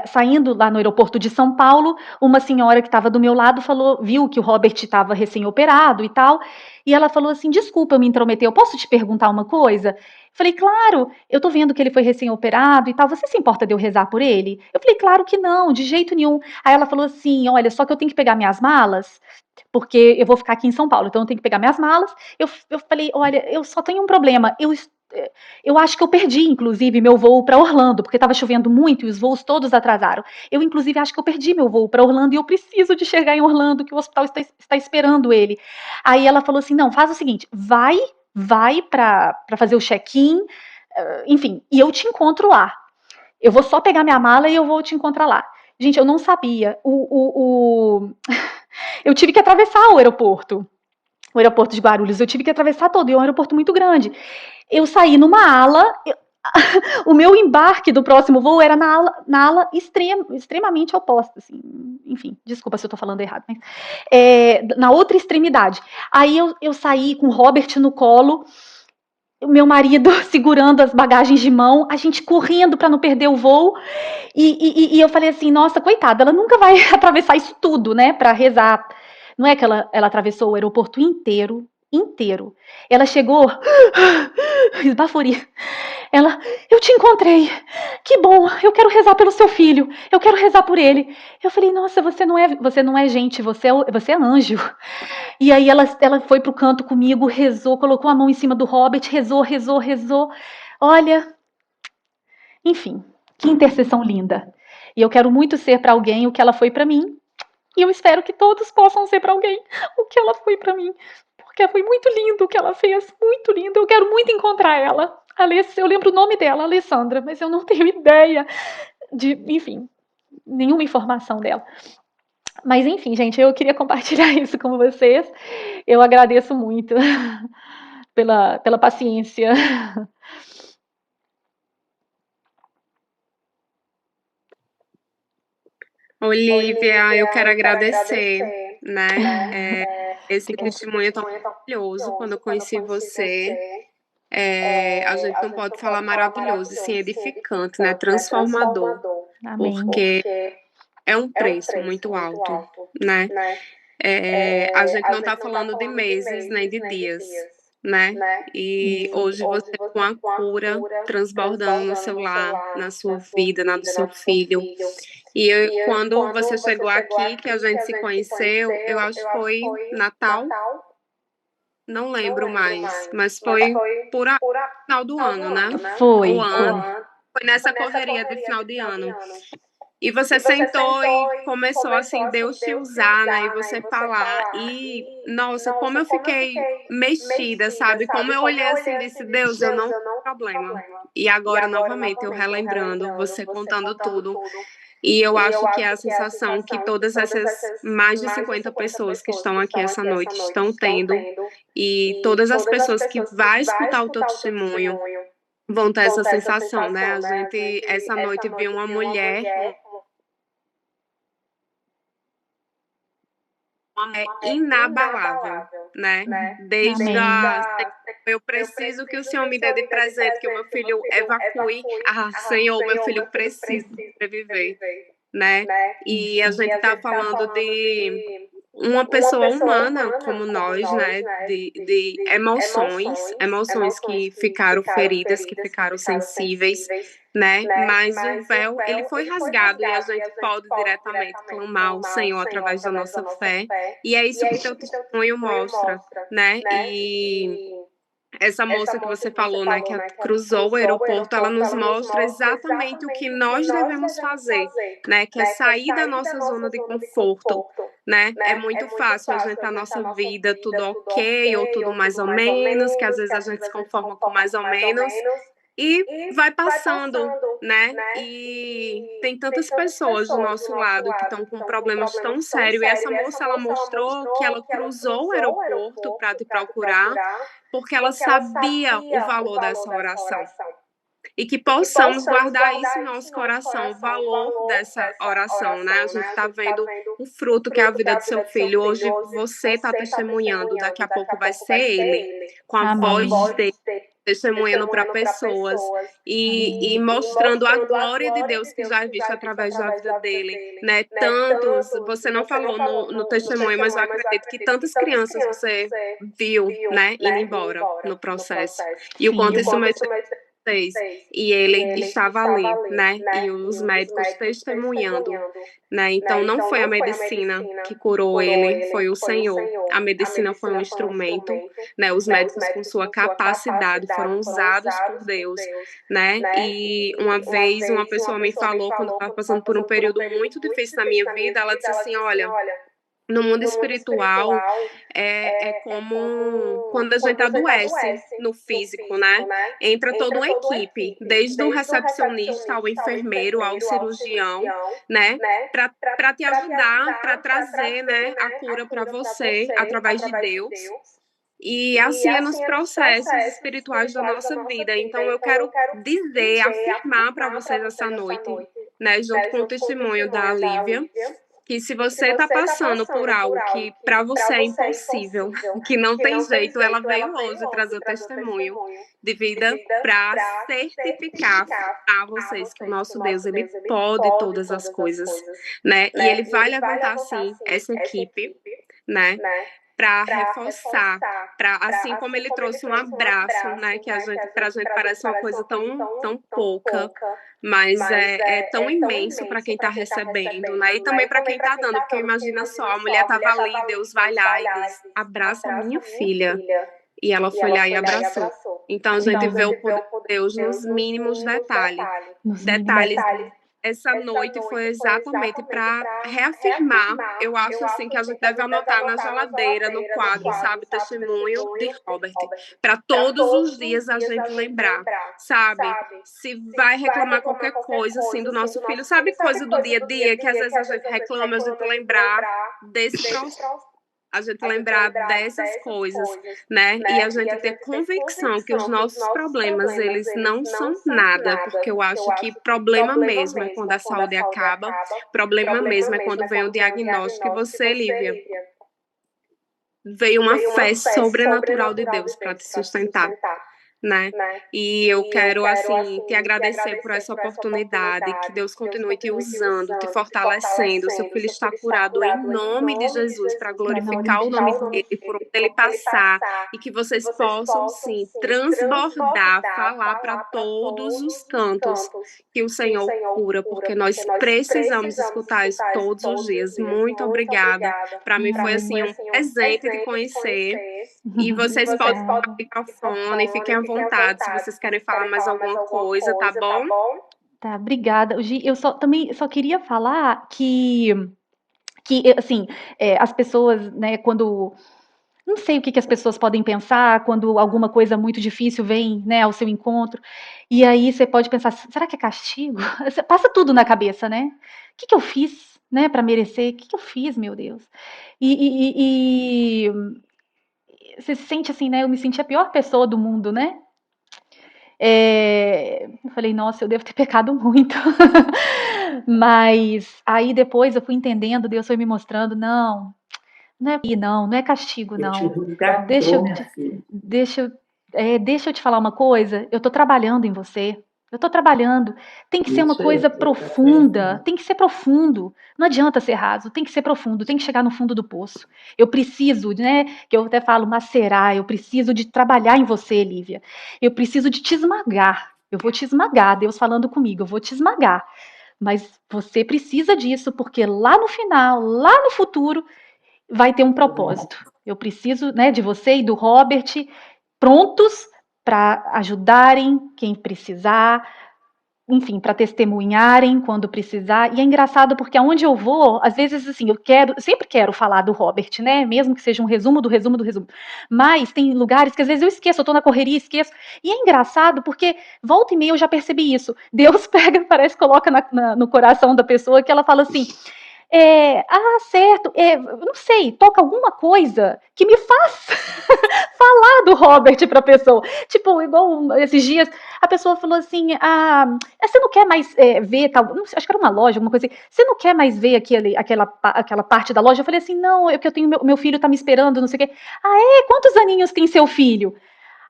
saindo lá no aeroporto de São Paulo, uma senhora que estava do meu lado viu que o Robert estava recém-operado e tal, e ela falou assim, desculpa eu me intrometer, eu posso te perguntar uma coisa? Falei, claro, eu tô vendo que ele foi recém-operado e tal, você se importa de eu rezar por ele? Eu falei, claro que não, de jeito nenhum. Aí ela falou assim, olha, só que eu tenho que pegar minhas malas, porque eu vou ficar aqui em São Paulo, então eu tenho que pegar minhas malas. Eu falei, olha, eu só tenho um problema, eu acho que eu perdi, inclusive, meu voo para Orlando, porque estava chovendo muito e os voos todos atrasaram. Eu, inclusive, acho que eu perdi meu voo para Orlando e eu preciso de chegar em Orlando, que o hospital está esperando ele. Aí ela falou assim: não, faz o seguinte, vai para fazer o check-in, enfim, e eu te encontro lá. Eu vou só pegar minha mala e eu vou te encontrar lá. Gente, eu não sabia. Eu tive que atravessar o aeroporto de Guarulhos, eu tive que atravessar todo, e é um aeroporto muito grande. Eu saí numa ala, o meu embarque do próximo voo era na ala extremamente oposta, assim, enfim, desculpa se eu tô falando errado, mas na outra extremidade. Aí eu saí com o Robert no colo, o meu marido segurando as bagagens de mão, a gente correndo para não perder o voo, e eu falei assim, nossa, coitada, ela nunca vai atravessar isso tudo, né, para rezar. Não é que ela atravessou o aeroporto inteiro, inteiro. Ela chegou, esbaforia. Ela, eu te encontrei. Que bom, eu quero rezar pelo seu filho. Eu quero rezar por ele. Eu falei, nossa, você não é gente, você é anjo. E aí ela foi pro canto comigo, rezou, colocou a mão em cima do Robert, rezou. Olha, enfim, que intercessão linda. E eu quero muito ser para alguém o que ela foi para mim. E eu espero que todos possam ser para alguém o que ela foi para mim. Porque foi muito lindo o que ela fez, muito lindo. Eu quero muito encontrar ela. Eu lembro o nome dela, Alessandra, mas eu não tenho ideia enfim, nenhuma informação dela. Mas enfim, gente, eu queria compartilhar isso com vocês. Eu agradeço muito pela paciência. Olivia, eu quero agradecer, né? Esse testemunho é tão maravilhoso quando eu conheci você. a gente não pode falar maravilhoso, e sim edificante, né? Transformador, Amém. porque é um preço muito alto, né? A gente não está falando de meses nem de dias, né? E hoje você com a cura transbordando no seu lar, na sua vida, na do seu filho. Quando você chegou aqui, que a gente se conheceu, eu acho que foi Natal, não lembro mais, mas foi por final do ano, né? Foi. Foi nessa correria de final de ano. E você sentou e começou assim, Deus te usar, né? E você falar. E, nossa, como eu fiquei mexida, sabe? Como eu olhei assim e disse, Deus, eu não tenho problema. E agora, novamente, eu relembrando, você contando tudo. E eu acho que é a sensação que todas essas mais de 50 pessoas que estão aqui essa noite estão tendo. E todas as pessoas que vão escutar o teu testemunho vão ter essa sensação, né? A gente, essa noite, viu uma mulher inabalável, né? Desde eu preciso que o Senhor me dê de presente que o meu filho evacue. Senhor, meu filho precisa sobreviver, né? E a gente está falando de uma pessoa humana como nós, né? De emoções que ficaram feridas, que ficaram sensíveis, né? Mas o véu, ele foi rasgado e a gente pode diretamente clamar ao Senhor através da nossa fé. E é isso que teu testemunho mostra, né? E essa moça que você falou, né, que cruzou o aeroporto, ela nos mostra exatamente o que nós devemos fazer, né, que é sair da nossa zona de conforto, né? É muito fácil a gente na nossa vida tudo ok ou tudo mais ou menos, que às vezes a gente se conforma com mais ou menos e vai passando, né? E tem tantas pessoas do nosso lado que estão com problemas tão sérios. E essa moça, ela mostrou que ela cruzou o aeroporto para te procurar, porque ela sabia o valor dessa oração. E que possamos guardar isso em nosso coração, o valor dessa oração, né? A gente está vendo o fruto que é a vida do seu filho. Hoje você está testemunhando, daqui a pouco vai ser ele, com a voz dele, testemunhando para pessoas e mostrando a glória de Deus que já é vista através da vida dele, né? Tantos, você não falou no testemunho, mas eu acredito que tantas crianças você viu, né, indo embora no processo. E o quanto isso mexeu fez. E ele estava ali, né? E os médicos testemunhando, né? Então não foi a medicina que curou ele, foi o Senhor. A medicina foi um instrumento, né? Os médicos com sua capacidade foram usados por Deus, né? E uma vez uma pessoa me falou quando eu estava passando por um período muito difícil na minha vida, ela disse assim, olha, no mundo espiritual é como quando a gente adoece no físico, né? Entra toda uma equipe, desde o recepcionista ao enfermeiro, ao cirurgião, né? Para te ajudar, para trazer, né, a cura para você através de Deus. E assim é nos processos espirituais da nossa vida. Então eu quero dizer, afirmar para vocês essa noite, né, junto com o testemunho da Lívia, que se você está passando por algo que para você é impossível, que não tem jeito, ela veio hoje trazer o testemunho de vida para certificar a vocês que o nosso Deus, ele pode todas as coisas, né? E ele vai levantar, sim, essa equipe, né? Para reforçar, para assim como ele trouxe um abraço, né? Que para a gente parece uma coisa tão pouca, mas é tão imenso para quem está recebendo, né? E também para quem está dando, porque imagina só, a mulher estava ali, Deus vai lá e diz: abraça a minha filha. E ela foi lá e abraçou. Então a gente vê o poder de Deus nos mínimos detalhes. Essa noite foi exatamente para reafirmar, eu acho assim que a gente deve anotar na geladeira, no quadro, sabe, testemunho de Robert, para todos os dias a gente lembrar, sabe, se vai reclamar qualquer coisa assim do nosso filho, sabe, coisa do dia a dia que às vezes a gente reclama, a gente lembrar desse processo. A gente lembrar dessas coisas, né? E a gente ter convicção que os nossos problemas, eles não são nada, porque eu acho que problema mesmo é quando a saúde acaba, problema mesmo é quando vem o diagnóstico. E você, Lívia, veio uma fé sobrenatural de Deus para te sustentar, né? E eu quero, assim, te agradecer por essa oportunidade, que Deus continue te usando, te fortalecendo. O seu filho está curado em nome de Jesus, para glorificar o nome dele, por onde ele passar, e que vocês possam, sim, transbordar, falar para todos os cantos que o Senhor cura, porque nós precisamos escutar isso todos os dias. Muito obrigada. Para mim foi, assim, um presente de conhecer. E vocês podem usar o microfone, fiquem à vontade se vocês querem falar mais alguma coisa, tá bom? Tá, obrigada. Gi, eu também só queria falar que assim, as pessoas, né, quando não sei o que as pessoas podem pensar quando alguma coisa muito difícil vem, né, ao seu encontro, e aí você pode pensar, será que é castigo? Passa tudo na cabeça, né? O que eu fiz, né, para merecer? O que eu fiz, meu Deus? E você se sente assim, né? Eu me senti a pior pessoa do mundo, né? Eu falei, nossa, eu devo ter pecado muito. Mas aí depois eu fui entendendo, Deus foi me mostrando, não não é castigo, não. Deixa, deixa eu te falar uma coisa, eu tô trabalhando em você. Eu tô trabalhando. Tem que ser uma coisa profunda, tem que ser profundo. Não adianta ser raso, tem que ser profundo, tem que chegar no fundo do poço. Eu preciso, né, que eu até falo, macerar, eu preciso de trabalhar em você, Lívia. Eu preciso de te esmagar. Eu vou te esmagar, Deus falando comigo, eu vou te esmagar. Mas você precisa disso, porque lá no final, lá no futuro, vai ter um propósito. Eu preciso, né, de você e do Robert prontos para ajudarem quem precisar, enfim, para testemunharem quando precisar. E é engraçado porque aonde eu vou, às vezes assim, eu sempre quero falar do Robert, né? Mesmo que seja um resumo do resumo do resumo. Mas tem lugares que às vezes eu esqueço, eu tô na correria, esqueço. E é engraçado porque volta e meia eu já percebi isso. Deus pega, parece, coloca no coração da pessoa que ela fala assim: certo, não sei, toca alguma coisa que me faz falar do Robert pra pessoa. Tipo, igual esses dias, a pessoa falou assim, você não quer mais ver tal, não sei, acho que era uma loja, alguma coisa assim, você não quer mais ver aquela parte da loja? Eu falei assim, não, é que eu tenho, meu filho tá me esperando, não sei o quê. Quantos aninhos tem seu filho?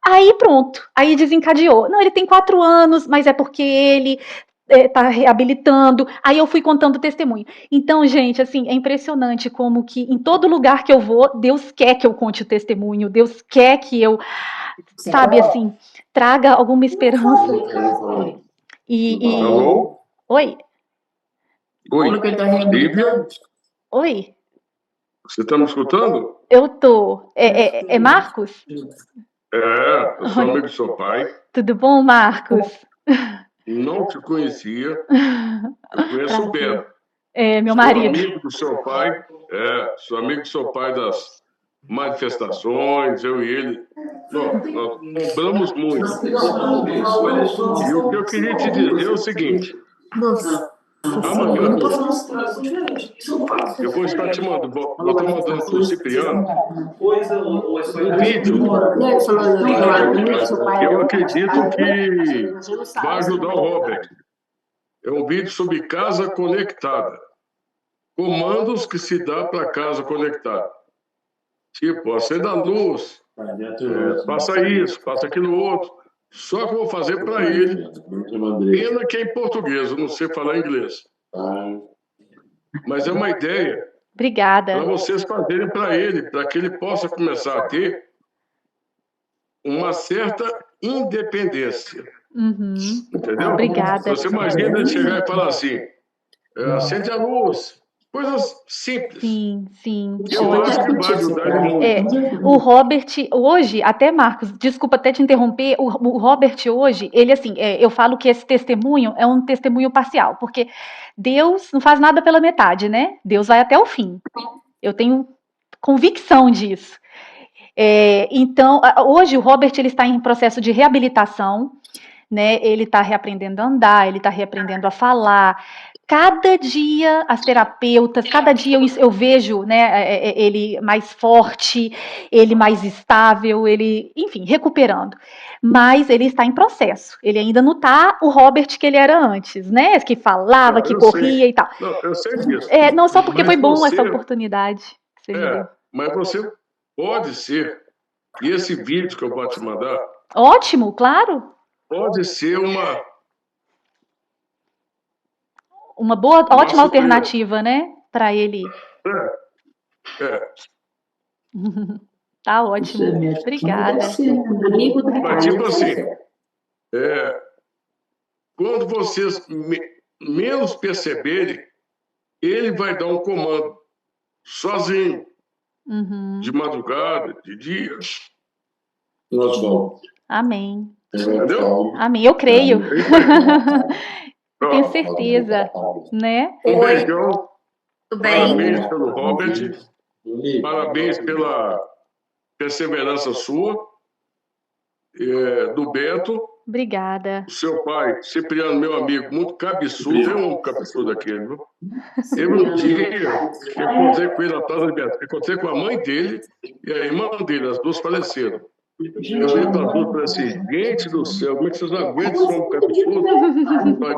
Aí pronto, aí desencadeou. Não, ele tem 4 anos, mas é porque ele tá reabilitando. Aí eu fui contando o testemunho. Então, gente, assim, é impressionante como que em todo lugar que eu vou, Deus quer que eu conte o testemunho, Deus quer que eu, sabe, assim, traga alguma esperança. Alô? Oi? Oi, Lívia? Oi? Você está me escutando? Eu tô. É Marcos? Eu sou amigo do seu pai. Tudo bom, Marcos? Não te conhecia. Eu conheço o Beto. Meu sou marido. Amigo do seu pai. Sou amigo do seu pai das manifestações, eu e ele. Nós compramos muito. E o que eu queria te dizer é o seguinte. Amanhã, eu vou estar te mandando, vou estar mandando para o Cipriano um vídeo que eu acredito que vai ajudar o Robert. É um vídeo sobre casa conectada. Comandos que se dá para casa conectada. Tipo, acenda a luz, faça isso, faça aquilo outro. Só que eu vou fazer para ele. Pena que é em português, eu não sei falar inglês. Mas é uma ideia. Obrigada. Para vocês fazerem para ele, para que ele possa começar a ter uma certa independência. Entendeu? Obrigada. Você imagina ele chegar e falar assim, acende a luz. Coisas simples. Sim. Eu acho que vai ajudar ele muito. O Robert, hoje, até Marcos, desculpa até te interromper, o Robert hoje, ele assim, eu falo que esse testemunho é um testemunho parcial, porque Deus não faz nada pela metade, né? Deus vai até o fim. Eu tenho convicção disso. Então, hoje o Robert ele está em processo de reabilitação, né? Ele está reaprendendo a andar, ele está reaprendendo a falar. Cada dia as terapeutas, cada dia eu vejo, né, ele mais forte, ele mais estável, ele, enfim, recuperando. Mas ele está em processo. Ele ainda não está o Robert que ele era antes, né? Que falava, que corria e tal. Não, eu sei disso. Não só porque foi bom essa oportunidade que você me deu. Mas você pode ser, e esse vídeo que eu vou te mandar, Ótimo, claro. Pode ser Uma boa, ótima surpresa. alternativa, né? Para ele. Tá ótimo. Obrigada. Mas, tipo assim, quando vocês menos perceberem, ele vai dar um comando sozinho, de madrugada, de dia. Nós vamos. Amém. Entendeu? Amém. Eu creio. Eu tenho certeza, né? Um beijão. Tudo bem? Parabéns pelo Robert. Parabéns pela perseverança sua, do Beto. Obrigada. O seu pai, Cipriano, meu amigo, muito cabeçudo. É um cabeçudo aquele, viu? Eu um dia encontrei com ele atrás da Beto. Encontrei com a mãe dele e a irmã dele, as duas faleceram. Eu olhei para as duas e falei assim, gente do céu, como é que vocês não aguentam ser um cabeçudo?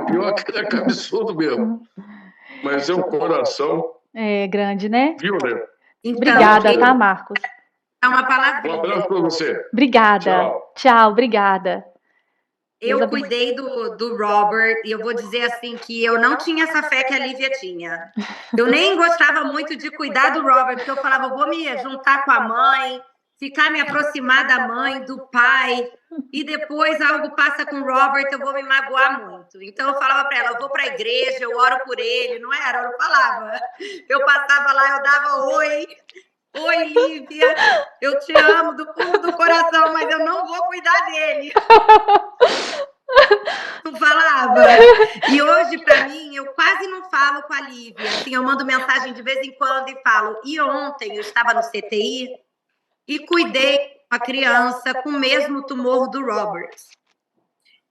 Pior que ele é cabeçudo mesmo. Mas é um coração grande, né? violento. Então, Obrigada, tá, Marcos? É uma palavra. Um abraço para você. Obrigada. Tchau, obrigada. Eu cuidei do Robert e eu vou dizer assim que eu não tinha essa fé que a Lívia tinha. Eu nem gostava muito de cuidar do Robert, porque eu falava, eu vou me juntar com a mãe, ficar me aproximar da mãe, do pai, e depois algo passa com o Robert, eu vou me magoar muito. Então eu falava para ela, eu vou para a igreja, eu oro por ele, não era? Eu não falava. Eu passava lá, eu dava oi. Oi, Lívia, eu te amo do fundo do coração, mas eu não vou cuidar dele. Tu falava. E hoje, para mim, eu quase não falo com a Lívia. Assim, eu mando mensagem de vez em quando e falo. E ontem eu estava no CTI e cuidei de uma criança com o mesmo tumor do Robert.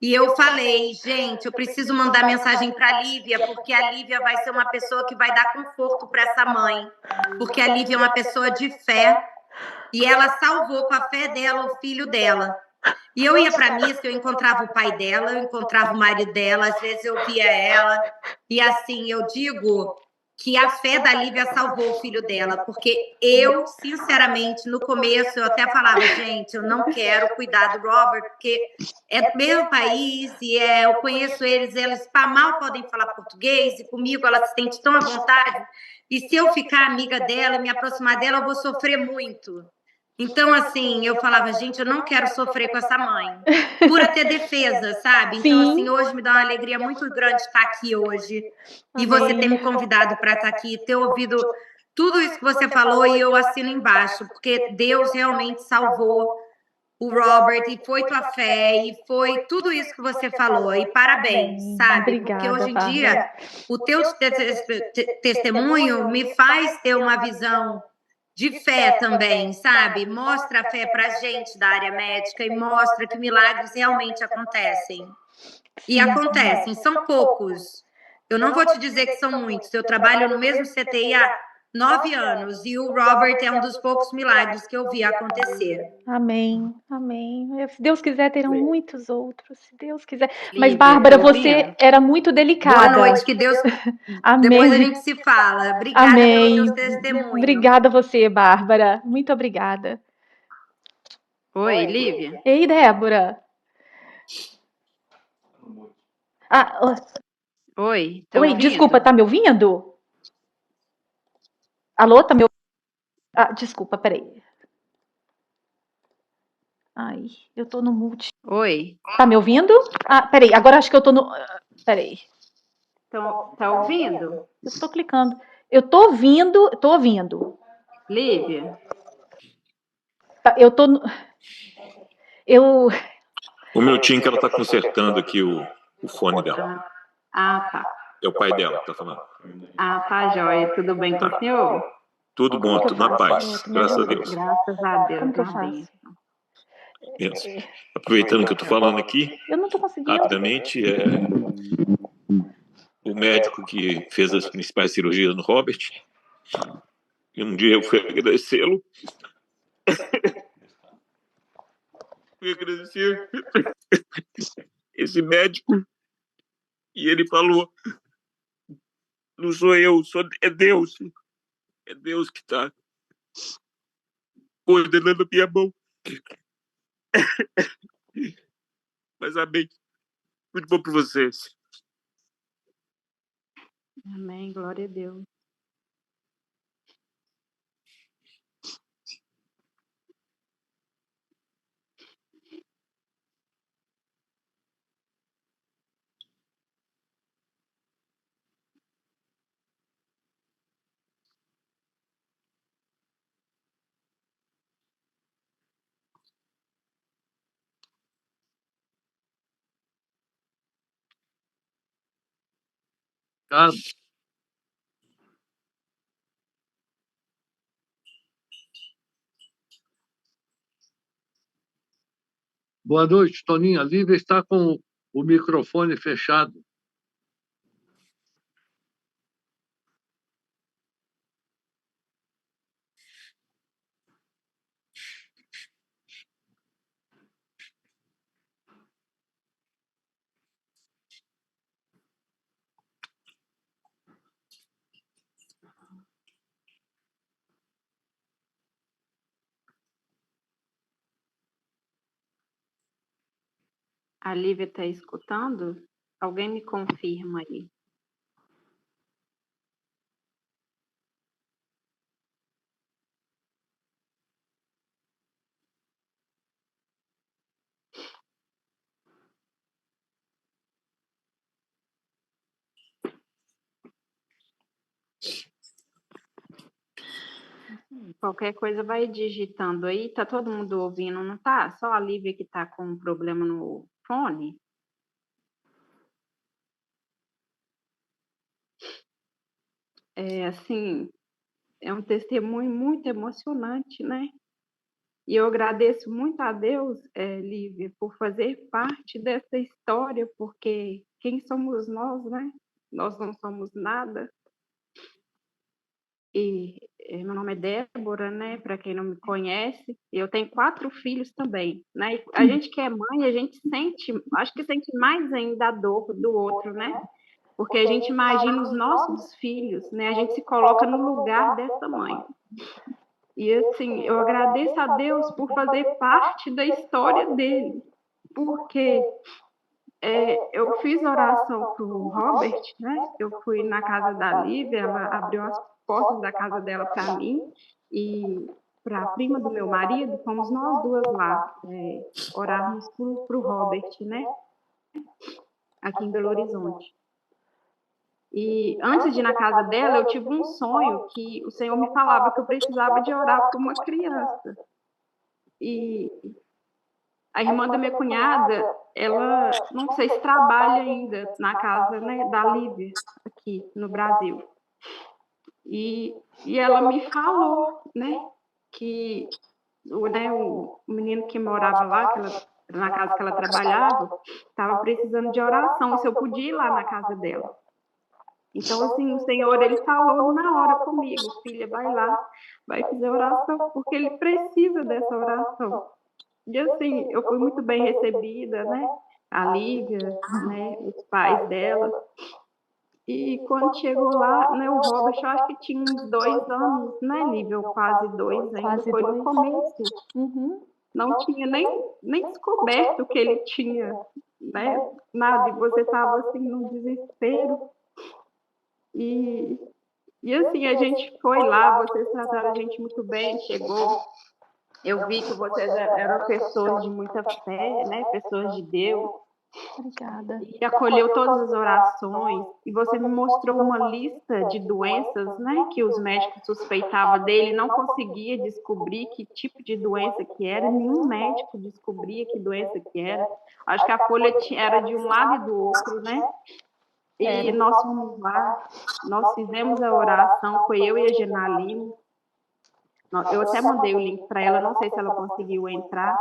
E eu falei, gente, eu preciso mandar mensagem para a Lívia, porque a Lívia vai ser uma pessoa que vai dar conforto para essa mãe. Porque a Lívia é uma pessoa de fé e ela salvou com a fé dela o filho dela. E eu ia para a missa, eu encontrava o pai dela, eu encontrava o marido dela, às vezes eu via ela. E assim, eu digo que a fé da Lívia salvou o filho dela, porque eu, sinceramente, no começo, eu até falava, gente, eu não quero cuidar do Robert, porque é do meu país e eu conheço eles mal podem falar português, e comigo ela se sente tão à vontade, e se eu ficar amiga dela, me aproximar dela, eu vou sofrer muito. Então, assim, eu falava, gente, eu não quero sofrer com essa mãe, por ter defesa, sabe? Então, assim, hoje me dá uma alegria muito grande estar aqui hoje. E você ter me convidado para estar aqui, ter ouvido tudo isso que você falou e eu assino embaixo, porque Deus realmente salvou o Robert e foi tua fé e foi tudo isso que você falou. E parabéns, sabe? Porque hoje em dia o teu testemunho me faz ter uma visão de fé também, sabe? Mostra a fé pra gente da área médica e mostra que milagres realmente acontecem. E acontecem, são poucos. Eu não vou te dizer que são muitos. Eu trabalho no mesmo CTI há 9 anos e o Robert é um dos poucos milagres que eu vi acontecer. Amém, amém. Se Deus quiser, terão muitos outros, se Deus quiser. Mas, Bárbara, você era muito delicada. Boa noite, que Deus... Amém. Depois a gente se fala. Obrigada amém. pelo teu testemunho. Obrigada a você, Bárbara. Muito obrigada. Oi, Lívia. Ei, Débora. Oi, Oi, desculpa, tá me ouvindo? Alô, tá me ouvindo? Desculpa, peraí. Ai, eu tô no mute. Oi. Tá me ouvindo? Peraí, agora acho que eu tô no... Peraí. Tá ouvindo? Eu tô clicando. Eu tô ouvindo. Lívia? Eu tô no... Um minutinho que ela tá consertando aqui o fone dela. Tá. É o pai dela que tá falando. Tá, joia. Tudo bem com o senhor? Tudo bom, tudo na paz. Graças a Deus. Graças a Deus. Como que eu faço? Aproveitando que eu tô falando aqui, eu não tô conseguindo. rapidamente, o médico que fez as principais cirurgias no Robert, e um dia eu fui agradecê-lo. Fui agradecer esse médico e ele falou: não sou eu, é Deus. É Deus que está coordenando a minha mão. casamento. Muito bom para vocês. Amém, glória a Deus. Boa noite, Toninho. A Lívia está com o microfone fechado. A Lívia está escutando? Alguém me confirma aí. Qualquer coisa vai digitando aí. Tá todo mundo ouvindo, não tá? Só a Lívia que tá com um problema no fone? É assim, é um testemunho muito emocionante, né? E eu agradeço muito a Deus, Lívia, por fazer parte dessa história, porque quem somos nós, né? Nós não somos nada. E meu nome é Débora, né? Para quem não me conhece, eu tenho 4 filhos também, né? E a gente que é mãe, a gente sente, acho que sente mais ainda a dor do outro, né? Porque a gente imagina os nossos filhos, né? A gente se coloca no lugar dessa mãe. E assim, eu agradeço a Deus por fazer parte da história dele, porque eu fiz oração para o Robert, né? Eu fui na casa da Lívia, ela abriu as portas da casa dela para mim e para a prima do meu marido, fomos nós duas lá orarmos para o Robert, né? Aqui em Belo Horizonte. E antes de ir na casa dela, eu tive um sonho que o Senhor me falava que eu precisava de orar por uma criança. E a irmã da minha cunhada, ela não sei se trabalha ainda na casa, né, da Lívia, aqui no Brasil. E ela me falou, né, que o menino que morava lá, na casa que ela trabalhava, estava precisando de oração, se eu podia ir lá na casa dela. Então, assim, o Senhor, ele falou na hora comigo, filha, vai lá, vai fazer oração, porque ele precisa dessa oração. E assim, eu fui muito bem recebida, né? A Lívia, né? Os pais dela. E quando chegou lá, né, o Robert, eu acho que tinha uns 2 anos, né, Lívia? Ou quase 2 ainda, Quase foi no 2. começo. Uhum. Não tinha nem descoberto que ele tinha, né? Nada, e você estava assim, num desespero. E assim, a gente foi lá, vocês trataram a gente muito bem, chegou. Eu vi que vocês eram pessoas de muita fé, né? Pessoas de Deus. Obrigada. E acolheu todas as orações. E você me mostrou uma lista de doenças, né? Que os médicos suspeitavam dele, não conseguia descobrir que tipo de doença que era. Nenhum médico descobria que doença que era. Acho que a folha era de um lado e do outro, né? E nós fomos lá, nós fizemos a oração, foi eu e a Genalina. Eu até mandei o link para ela, não sei se ela conseguiu entrar.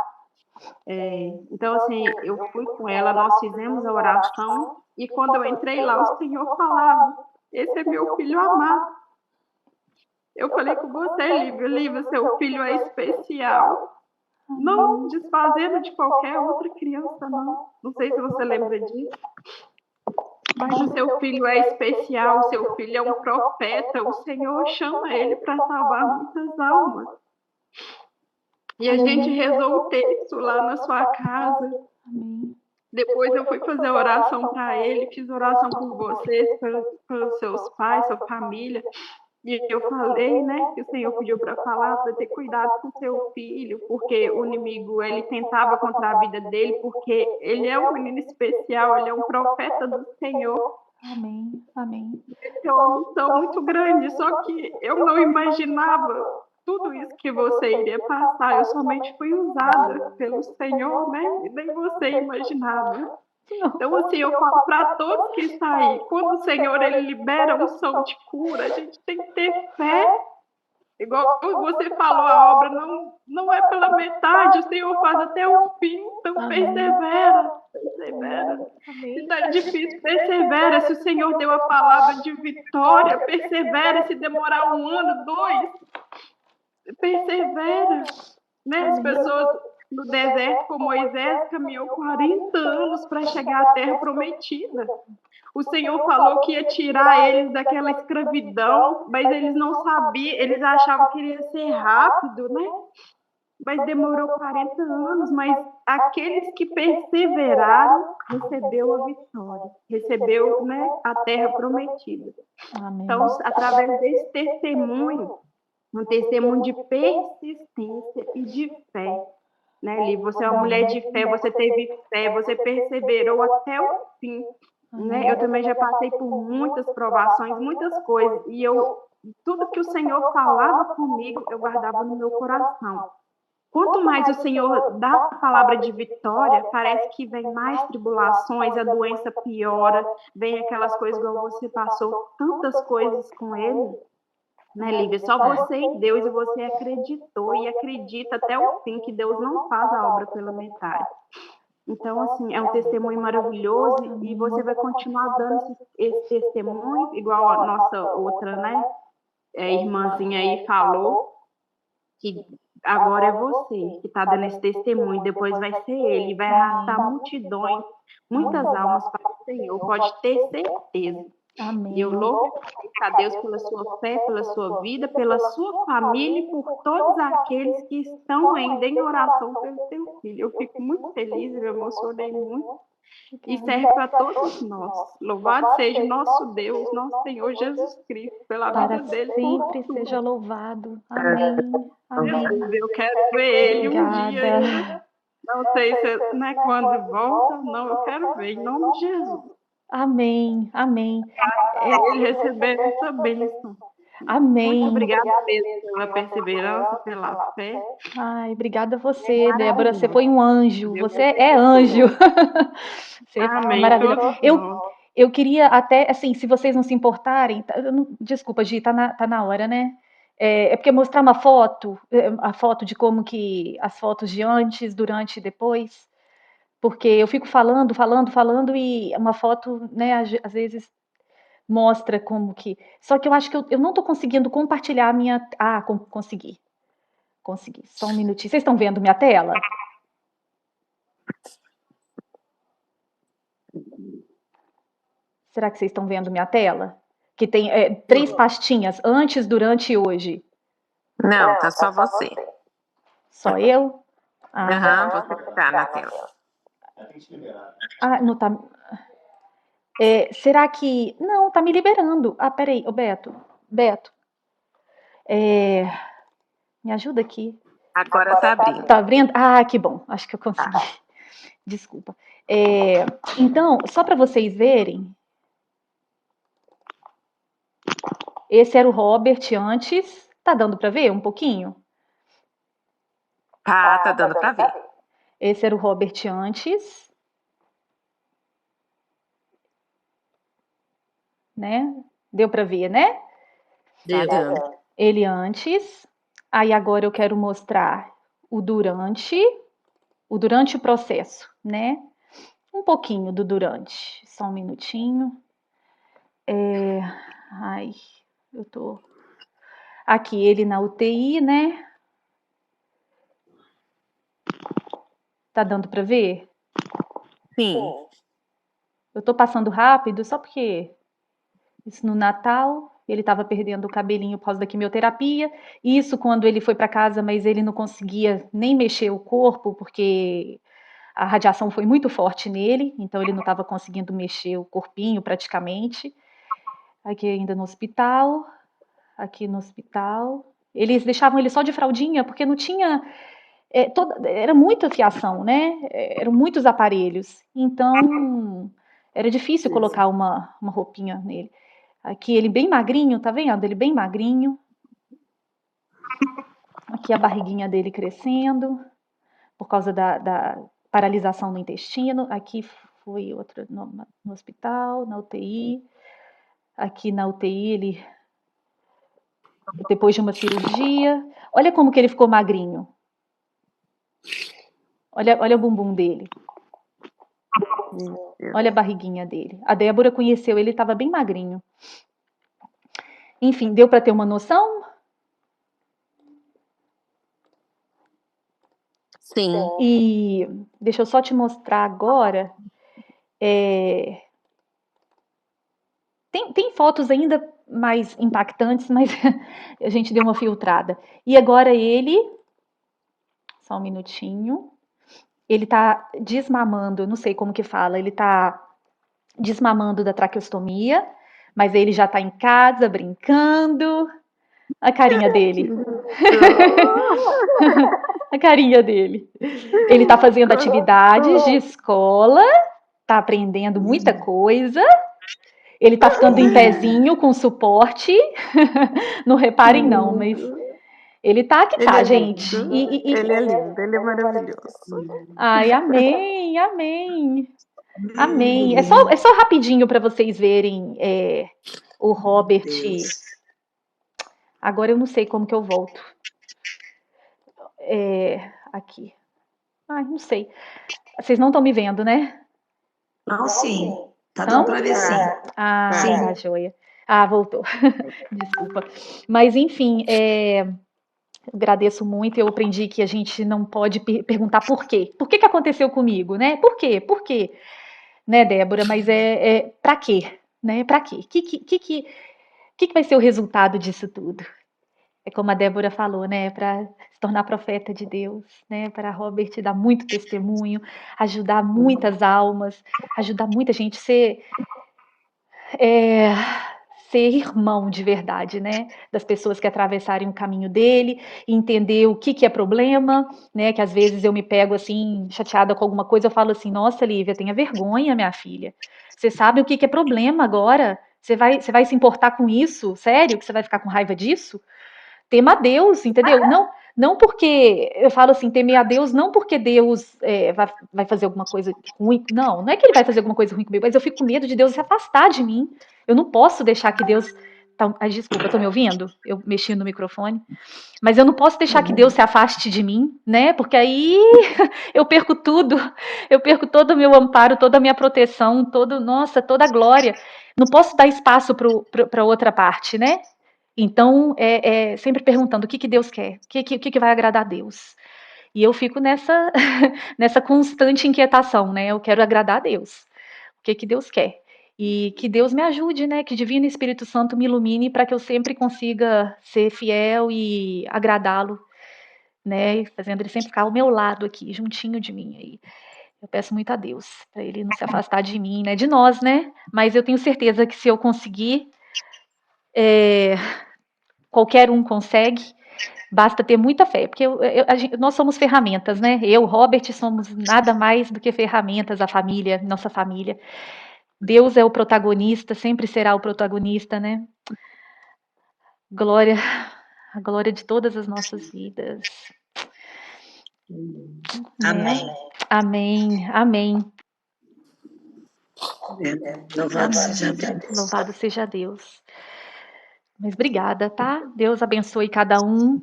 Então, assim, eu fui com ela, nós fizemos a oração, e quando eu entrei lá, o Senhor falava, esse é meu filho amado. Eu falei com você, Lívia, seu filho é especial. Não desfazendo de qualquer outra criança, não. Não sei se você lembra disso. Mas o seu filho é especial, o seu filho é um profeta, o Senhor chama ele para salvar muitas almas. E a gente rezou o texto lá na sua casa. Amém. Depois eu fui fazer oração para ele, fiz oração por vocês, pelos seus pais, sua família. E eu falei, né, que o Senhor pediu para falar, para ter cuidado com seu filho, porque o inimigo, ele tentava contra a vida dele, porque ele é um menino especial, ele é um profeta do Senhor. Amém, amém. Ele é uma missão muito grande, só que eu não imaginava tudo isso que você iria passar. Eu somente fui usada pelo Senhor, né, e nem você imaginava. Então, assim, eu falo para todos que estão aí, quando o Senhor ele libera um som de cura, a gente tem que ter fé. Igual você falou, a obra não é pela metade, o Senhor faz até o fim, então persevera. Se está difícil, persevera. Se o Senhor deu a palavra de vitória, persevera. Se demorar 1 ano, 2, persevera. Né? As pessoas no deserto, como Moisés, caminhou 40 anos para chegar à terra prometida. O Senhor falou que ia tirar eles daquela escravidão, mas eles não sabiam, eles achavam que iria ser rápido, né? Mas demorou 40 anos, mas aqueles que perseveraram recebeu a vitória, recebeu, né, a terra prometida. Amém. Então, através desse testemunho, um testemunho de persistência e de fé, né, Li? Você é uma mulher de fé, você teve fé, você perseverou até o fim, né? Eu também já passei por muitas provações, muitas coisas, e tudo que o Senhor falava comigo, eu guardava no meu coração. Quanto mais o Senhor dá a palavra de vitória, parece que vem mais tribulações, a doença piora, vem aquelas coisas igual você passou, tantas coisas com ele, né, Lívia? Só você e Deus, e você acreditou e acredita até o fim que Deus não faz a obra pela metade. Então, assim, é um testemunho maravilhoso e você vai continuar dando esse testemunho, igual a nossa outra, né, irmãzinha aí falou, que agora é você que está dando esse testemunho, depois vai ser ele, vai arrastar multidões, muitas almas para o Senhor, pode ter certeza. Amém. E eu louvo a Deus pela sua fé, pela sua vida, pela sua família e por todos aqueles que estão ainda em oração pelo seu filho. Eu fico muito feliz, eu me emocionei muito. E serve para todos nós. Louvado seja o nosso Deus, nosso Senhor Jesus Cristo, pela Para vida dele. sempre seja louvado. Amém. Amém. Eu quero ver ele um dia Obrigada. ainda. Não sei se, né, quando volta, não, eu quero ver, em nome de Jesus. Amém. Amém. Ele receber essa bênção. Amém. Muito obrigada mesmo pela perseverança, pela fé. Ai, obrigada a você, Débora. Você foi um anjo. Você é anjo. Você é Amém. maravilhosa. Eu queria até, assim, se vocês não se importarem, desculpa, Gi, tá na hora, né? É porque mostrar uma foto, a foto de como que as fotos de antes, durante e depois, porque eu fico falando e uma foto, né, às vezes mostra como que. Só que eu acho que eu não estou conseguindo compartilhar a minha. Ah, consegui. Consegui. Só um minutinho. Vocês estão vendo minha tela? Será que vocês estão vendo minha tela? Que tem 3 pastinhas, antes, durante e hoje. Não, tá só você. Só eu? Aham, você que tá na tela. Ah, não tá. Será que. Não, tá me liberando. Ah, peraí, ô Beto. Me ajuda aqui. Agora tá abrindo. Tá abrindo? Ah, que bom. Acho que eu consegui. Desculpa. Então, só para vocês verem. Esse era o Robert antes. Tá dando para ver um pouquinho? Tá dando para ver. Esse era o Robert antes. Né? Deu para ver, né? Deu. Ele antes. Aí agora eu quero mostrar o durante o processo, né? Um pouquinho do durante. Só um minutinho. Ai, eu tô. Aqui ele na UTI, né? Tá dando para ver? Sim. Eu tô passando rápido só porque isso no Natal, ele estava perdendo o cabelinho por causa da quimioterapia. Isso quando ele foi para casa, mas ele não conseguia nem mexer o corpo, porque a radiação foi muito forte nele, então ele não estava conseguindo mexer o corpinho praticamente. Aqui ainda no hospital, aqui no hospital. Eles deixavam ele só de fraldinha, porque não tinha... era muita fiação, né? Eram muitos aparelhos. Então, era difícil colocar uma roupinha nele. Aqui ele bem magrinho, tá vendo? Ele bem magrinho. Aqui a barriguinha dele crescendo, por causa da paralisação no intestino. Aqui foi outra no hospital, na UTI. Aqui na UTI ele... depois de uma cirurgia. Olha como que ele ficou magrinho. Olha o bumbum dele. Olha a barriguinha dele. A Débora conheceu ele, estava bem magrinho. Enfim, deu para ter uma noção? Sim. E deixa eu só te mostrar agora. Tem fotos ainda mais impactantes, mas a gente deu uma filtrada. E agora ele... Só um minutinho. Ele tá desmamando, não sei como que fala, ele tá desmamando da traqueostomia, mas ele já tá em casa, brincando. A carinha dele. A carinha dele. Ele tá fazendo atividades de escola, tá aprendendo muita coisa. Ele tá ficando em pezinho com suporte. Não reparem não, mas ele tá que tá, gente. Ele é lindo, ele é maravilhoso. Ai, amém, amém. Amém. É só rapidinho para vocês verem o Robert. Agora eu não sei como que eu volto. Aqui. Ai, não sei. Vocês não estão me vendo, né? Não, sim. Tá dando para ver, sim. Sim. Tá, joia. Voltou. Desculpa. Mas, enfim, agradeço muito. Eu aprendi que a gente não pode perguntar por quê. Por que aconteceu comigo, né? Por quê? Por quê? Né, Débora? Mas pra quê? Né? Pra quê? O que vai ser o resultado disso tudo? É como a Débora falou, né? Para se tornar profeta de Deus, né? Para Robert dar muito testemunho, ajudar muitas almas, ajudar muita gente ser irmão de verdade, né? Das pessoas que atravessarem o caminho dele, entender o que é problema, né? Que às vezes eu me pego assim, chateada com alguma coisa, eu falo assim, nossa, Lívia, tenha vergonha, minha filha. Você sabe o que é problema agora? Você vai se importar com isso? Sério? Que você vai ficar com raiva disso? Tema a Deus, entendeu? Não porque, eu falo assim, temer a Deus, não porque Deus vai fazer alguma coisa ruim, não é que ele vai fazer alguma coisa ruim comigo, mas eu fico com medo de Deus se afastar de mim. Eu não posso deixar que Deus... desculpa, estão me ouvindo? Eu mexi no microfone. Mas eu não posso deixar que Deus se afaste de mim, né? Porque aí eu perco tudo, eu perco todo o meu amparo, toda a minha proteção, toda a glória. Não posso dar espaço para outra parte, né? Então, sempre perguntando o que Deus quer, o que vai agradar a Deus. E eu fico nessa constante inquietação, né? Eu quero agradar a Deus. O que Deus quer? E que Deus me ajude, né? Que Divino Espírito Santo me ilumine para que eu sempre consiga ser fiel e agradá-lo, né? Fazendo ele sempre ficar ao meu lado aqui, juntinho de mim. Aí eu peço muito a Deus para ele não se afastar de mim, né? De nós, né? Mas eu tenho certeza que se eu conseguir, qualquer um consegue. Basta ter muita fé, porque nós somos ferramentas, né? Eu, Robert, somos nada mais do que ferramentas, a família, nossa família. Deus é o protagonista, sempre será o protagonista, né? A glória de todas as nossas vidas. Amém. Né? Amém, amém. Louvado seja Deus. Louvado seja Deus. Mas obrigada, tá? Deus abençoe cada um.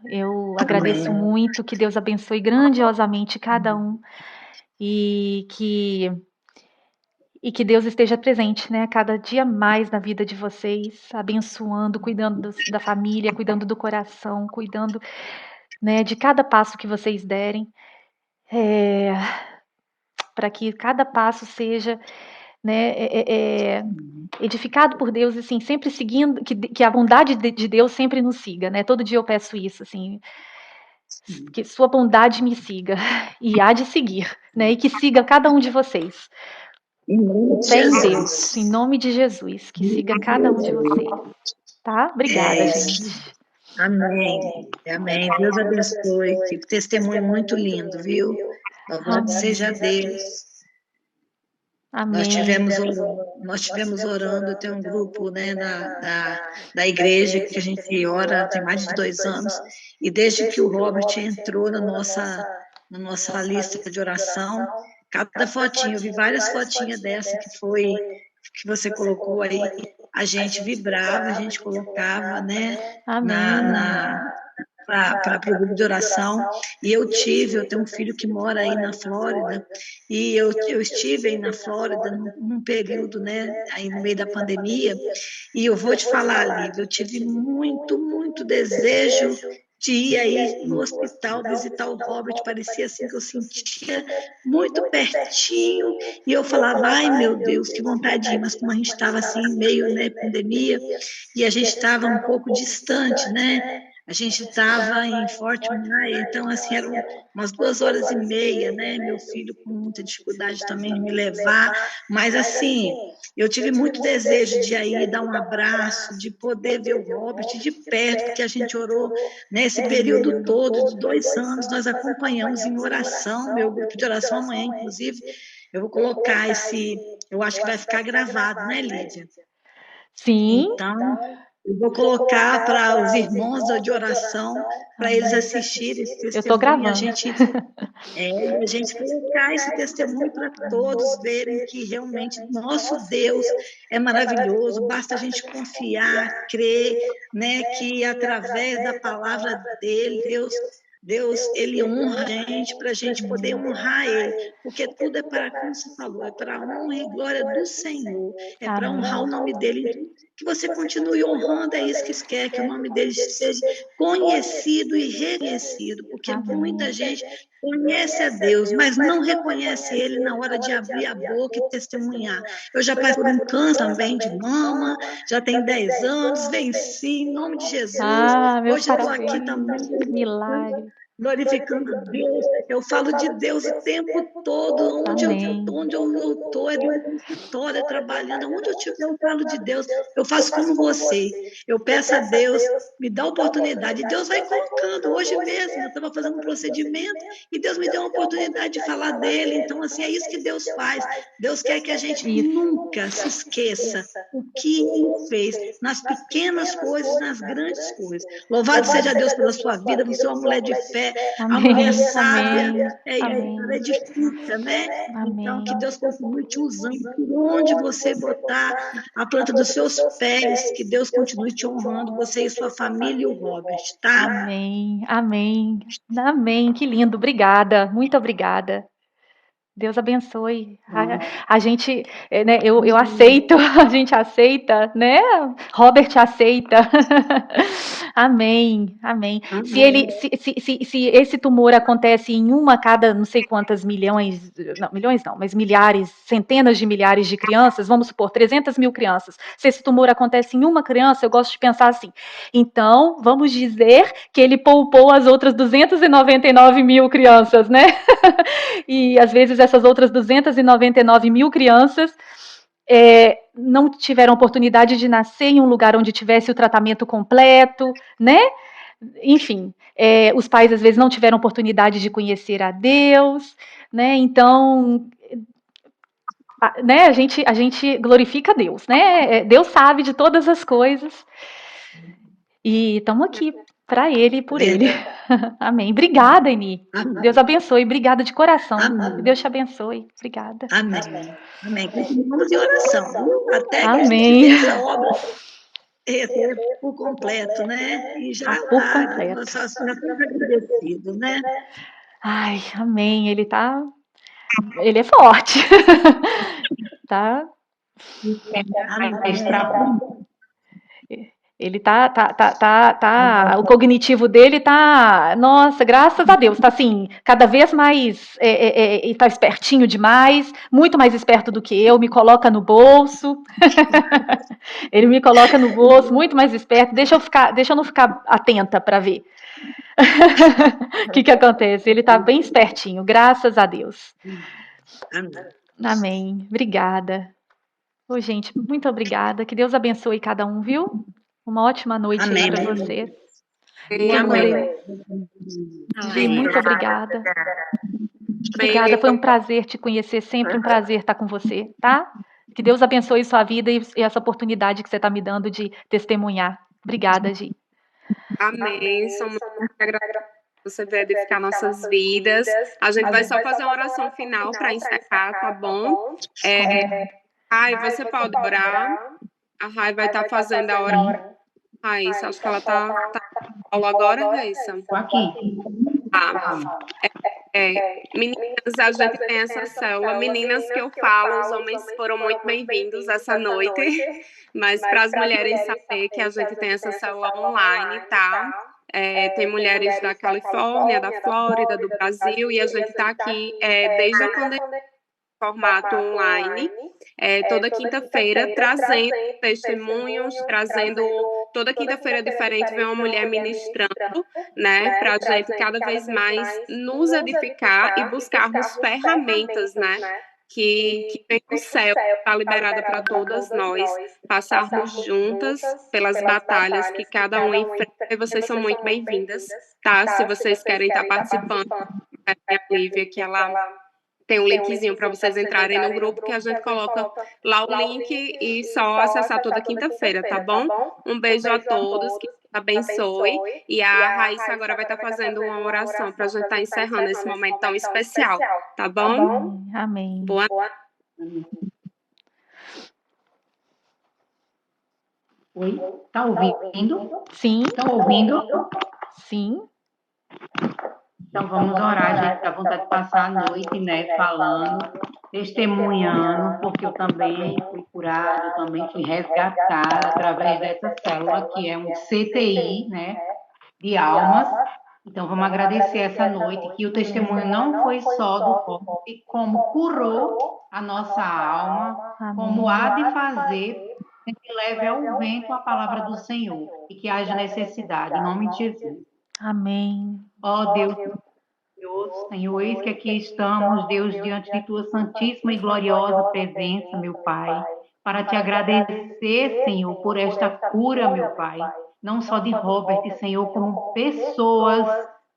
Eu agradeço muito, que Deus abençoe grandiosamente cada um e que Deus esteja presente, né, cada dia mais na vida de vocês, abençoando, cuidando da família, cuidando do coração, cuidando, né, de cada passo que vocês derem, para que cada passo seja, né, edificado por Deus, assim, sempre seguindo, que a bondade de Deus sempre nos siga, né? Todo dia eu peço isso, assim. Que sua bondade me siga, e há de seguir, né? E que siga cada um de vocês. Em nome de Fé em Jesus. Deus, em nome de Jesus, que siga cada um de vocês. Tá? Obrigada, É gente. isso. Amém. Amém. Deus abençoe. Que testemunho muito lindo, viu? Louvado seja Deus. Nós Amém. tivemos orando, tem um grupo, né, da igreja que a gente ora tem mais de 2 anos, e desde que o Robert entrou na nossa lista de oração, cada fotinho, eu vi várias fotinhas dessa que você colocou aí, a gente vibrava, a gente colocava, né, Amém. para o grupo de oração, e eu tenho um filho que mora aí na Flórida, e eu estive aí na Flórida num período, né, aí no meio da pandemia, e eu vou te falar, Lívia, eu tive muito, muito desejo de ir aí no hospital visitar o Robert, parecia assim que eu sentia muito pertinho, e eu falava, ai meu Deus, que vontade de ir, mas como a gente estava assim, meio, né, pandemia, e a gente estava um pouco distante, né, a gente estava em Fort Myers, então, assim, eram umas 2 horas e meia, né? Meu filho com muita dificuldade também de me levar, mas, assim, eu tive muito desejo de ir dar um abraço, de poder ver o Robert de perto, porque a gente orou nesse período todo, de 2 anos, nós acompanhamos em oração, meu grupo de oração amanhã, inclusive, eu vou colocar eu acho que vai ficar gravado, né, Lívia? Sim. Então, eu vou colocar para os irmãos de oração, para eles assistirem esse testemunho. Eu estou gravando. A gente colocar esse testemunho para todos verem que realmente nosso Deus é maravilhoso, basta a gente confiar, crer, né, que através da palavra dele, Deus, ele honra a gente para a gente poder honrar ele, porque tudo é para, como você falou, é para a honra e glória do Senhor, é para honrar o nome dele. Que você continue honrando, é isso que quer, que o nome dele seja conhecido e reconhecido, porque muita gente conhece a Deus, mas não reconhece ele na hora de abrir a boca e testemunhar. Eu já passei por um câncer também de mama, já tenho 10 anos, venci, em nome de Jesus. Hoje eu estou aqui também. Milagre. Glorificando a Deus, eu falo de Deus o tempo todo, onde eu estou, é dentro do escritório, trabalhando, onde eu estiver, eu falo de Deus, eu faço como você, eu peço a Deus, me dá oportunidade, e Deus vai colocando, hoje mesmo, eu estava fazendo um procedimento, e Deus me deu uma oportunidade de falar dele, então assim, é isso que Deus faz, Deus quer que a gente nunca se esqueça o que Ele fez, nas pequenas coisas, nas grandes coisas. Louvado seja Deus pela sua vida, você é uma mulher de fé, a mulher sábia, ela edifica, né? Então, que Deus continue te usando, por onde você botar a planta dos seus pés, que Deus continue te honrando, você e sua família e o Robert, tá? Amém, amém, amém, que lindo, obrigada, muito obrigada. Deus abençoe. A gente, né, eu aceito, a gente aceita, né? Robert aceita. Amém, amém. Se esse tumor acontece em uma a cada não sei quantas milhões não, mas milhares, centenas de milhares de crianças, vamos supor, 300 mil crianças. Se esse tumor acontece em uma criança, eu gosto de pensar assim, então, vamos dizer que ele poupou as outras 299 mil crianças, né? E, às vezes, essas outras 299 mil crianças não tiveram oportunidade de nascer em um lugar onde tivesse o tratamento completo, né? Enfim, os pais, às vezes, não tiveram oportunidade de conhecer a Deus, né? Então, né, a gente glorifica Deus, né? Deus sabe de todas as coisas. E estamos aqui para Ele e por Ele. Amém. Obrigada, Eni. Deus abençoe. Obrigada de coração. Amém. Deus te abençoe. Obrigada. Amém. Amém. Continuamos em oração, até que Amém. a gente veja a obra por completo, né? E já por completo. Nós já estamos agradecidos, né? Ai, amém. Ele é forte. Tá? Ele o cognitivo dele nossa, graças a Deus, tá assim, cada vez mais, tá espertinho demais, muito mais esperto do que eu, me coloca no bolso, ele me coloca no bolso, muito mais esperto, deixa eu não ficar atenta para ver, O que acontece? Ele está bem espertinho, graças a Deus. Amém. Amém. Obrigada. Ô, gente, muito obrigada. Que Deus abençoe cada um, viu? Uma ótima noite aí Amém. para você. Amém. Gi, muito obrigada. Obrigada, foi um prazer te conhecer, sempre um prazer estar com você, tá? Que Deus abençoe sua vida e essa oportunidade que você está me dando de testemunhar. Obrigada, Gi. Amém. Somos muito agradecidos por você ver edificar nossas vidas. A gente vai só fazer uma oração final para encerrar, tá bom? Rai, você pode orar? A Rai vai estar fazendo a oração. Raíssa, acho que ela tá aula agora, Raíssa. Estou aqui. Meninas, a gente tem essa célula. Meninas que eu falo, os homens foram muito bem-vindos essa noite, mas para as mulheres saber que a gente tem essa célula online, tá? Tem mulheres da Califórnia, da Flórida, do Brasil, e a gente está aqui desde a pandemia, formato online, toda quinta-feira, trazendo testemunhos, trazendo. Toda quinta-feira diferente vem uma mulher ministrando, né, para a gente cada vez mais nos edificar e buscarmos ferramentas, né, que vem do céu, está liberada para todas nós, passarmos juntas pelas batalhas que cada um enfrenta. E vocês são muito bem-vindas, tá? Se vocês querem estar participando, a Lívia, que ela tem um linkzinho para vocês entrarem no grupo, que a gente coloca lá o link e só acessar toda quinta-feira, tá bom? Um beijo a todos, que Deus abençoe. E a Raíssa agora vai estar fazendo uma oração para a gente estar encerrando esse momento tão especial, tá bom? Amém. Boa Oi? Tá ouvindo? Sim, Estão ouvindo? sim. Então vamos orar, a gente dá vontade de passar a noite, né, falando, testemunhando, porque eu também fui curada, eu também fui resgatada através dessa célula, que é um CTI, né, de almas. Então vamos agradecer essa noite, que o testemunho não foi só do corpo, como curou a nossa alma, como há de fazer que leve ao vento a palavra do Senhor e que haja necessidade, em nome de Jesus. Amém. Ó Deus, Senhor, eis que aqui estamos, Deus, diante de tua santíssima e gloriosa presença, meu Pai, para te agradecer, Senhor, por esta cura, meu Pai, não só de Robert, Senhor, como pessoas,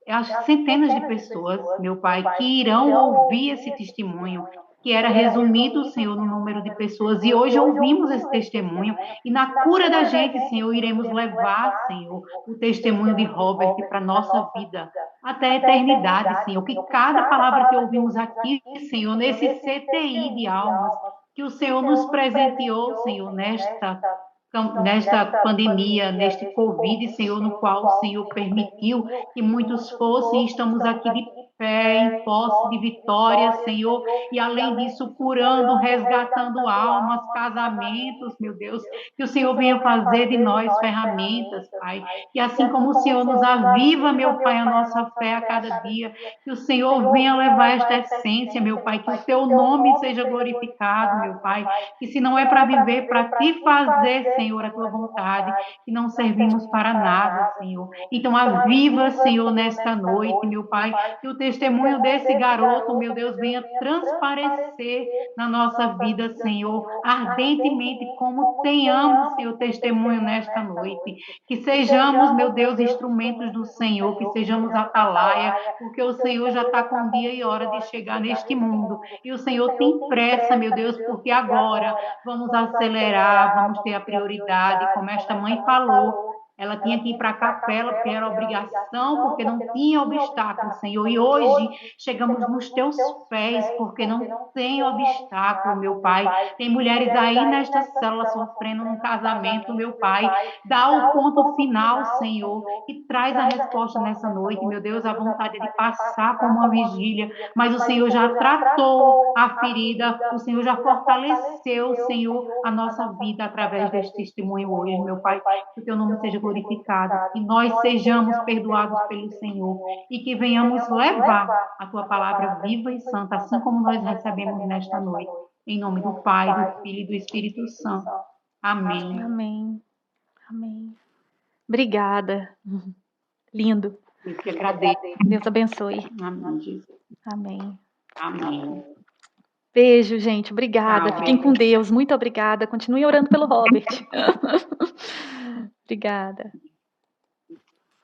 as centenas de pessoas, meu Pai, que irão ouvir esse testemunho, que era resumido, Senhor, no número de pessoas, e hoje ouvimos esse testemunho, e na cura da gente, Senhor, iremos levar, Senhor, o testemunho de Robert para a nossa vida, até a eternidade, Senhor, que cada palavra que ouvimos aqui, Senhor, nesse CTI de almas, que o Senhor nos presenteou, Senhor, nesta pandemia, neste Covid, Senhor, no qual o Senhor permitiu que muitos fossem, estamos aqui de pé, em posse de vitória, Senhor, e além disso, curando, resgatando almas, casamentos, meu Deus, que o Senhor venha fazer de nós ferramentas, Pai, e assim como o Senhor nos aviva, meu Pai, a nossa fé a cada dia, que o Senhor venha levar esta essência, meu Pai, que o Teu nome seja glorificado, meu Pai, que se não é para viver, para Te fazer, Senhor, a Tua vontade, que não servimos para nada, Senhor. Então, aviva, Senhor, nesta noite, meu Pai, que o testemunho desse garoto, meu Deus, venha transparecer na nossa vida, Senhor, ardentemente, como tenhamos, Senhor, testemunho nesta noite. Que sejamos, meu Deus, instrumentos do Senhor, que sejamos atalaia, porque o Senhor já está com dia e hora de chegar neste mundo. E o Senhor tem pressa, meu Deus, porque agora vamos acelerar, vamos ter a prioridade, como esta mãe falou. Ela tinha que ir para a capela, porque era obrigação, porque não tinha obstáculo, Senhor. E hoje chegamos nos teus pés, porque não tem obstáculo, meu Pai. Tem mulheres aí nesta célula sofrendo num casamento, meu Pai. Dá o ponto final, Senhor, e traz a resposta nessa noite, meu Deus, a vontade de passar como uma vigília. Mas o Senhor já tratou a ferida, o Senhor já fortaleceu, Senhor, a nossa vida através deste testemunho hoje, meu Pai. Que o teu nome seja glorificado, que nós sejamos perdoados pelo Senhor e que venhamos levar a tua palavra viva e santa, assim como nós recebemos nesta noite. Em nome do Pai, do Filho e do Espírito Santo. Amém. Amém. Amém. Obrigada. Lindo. Eu que agradeço. Deus abençoe. Amém, Jesus. Amém. Amém. Beijo, gente. Obrigada. Tchau, Fiquem com beijo. Deus. Muito obrigada. Continue orando pelo Robert. Obrigada.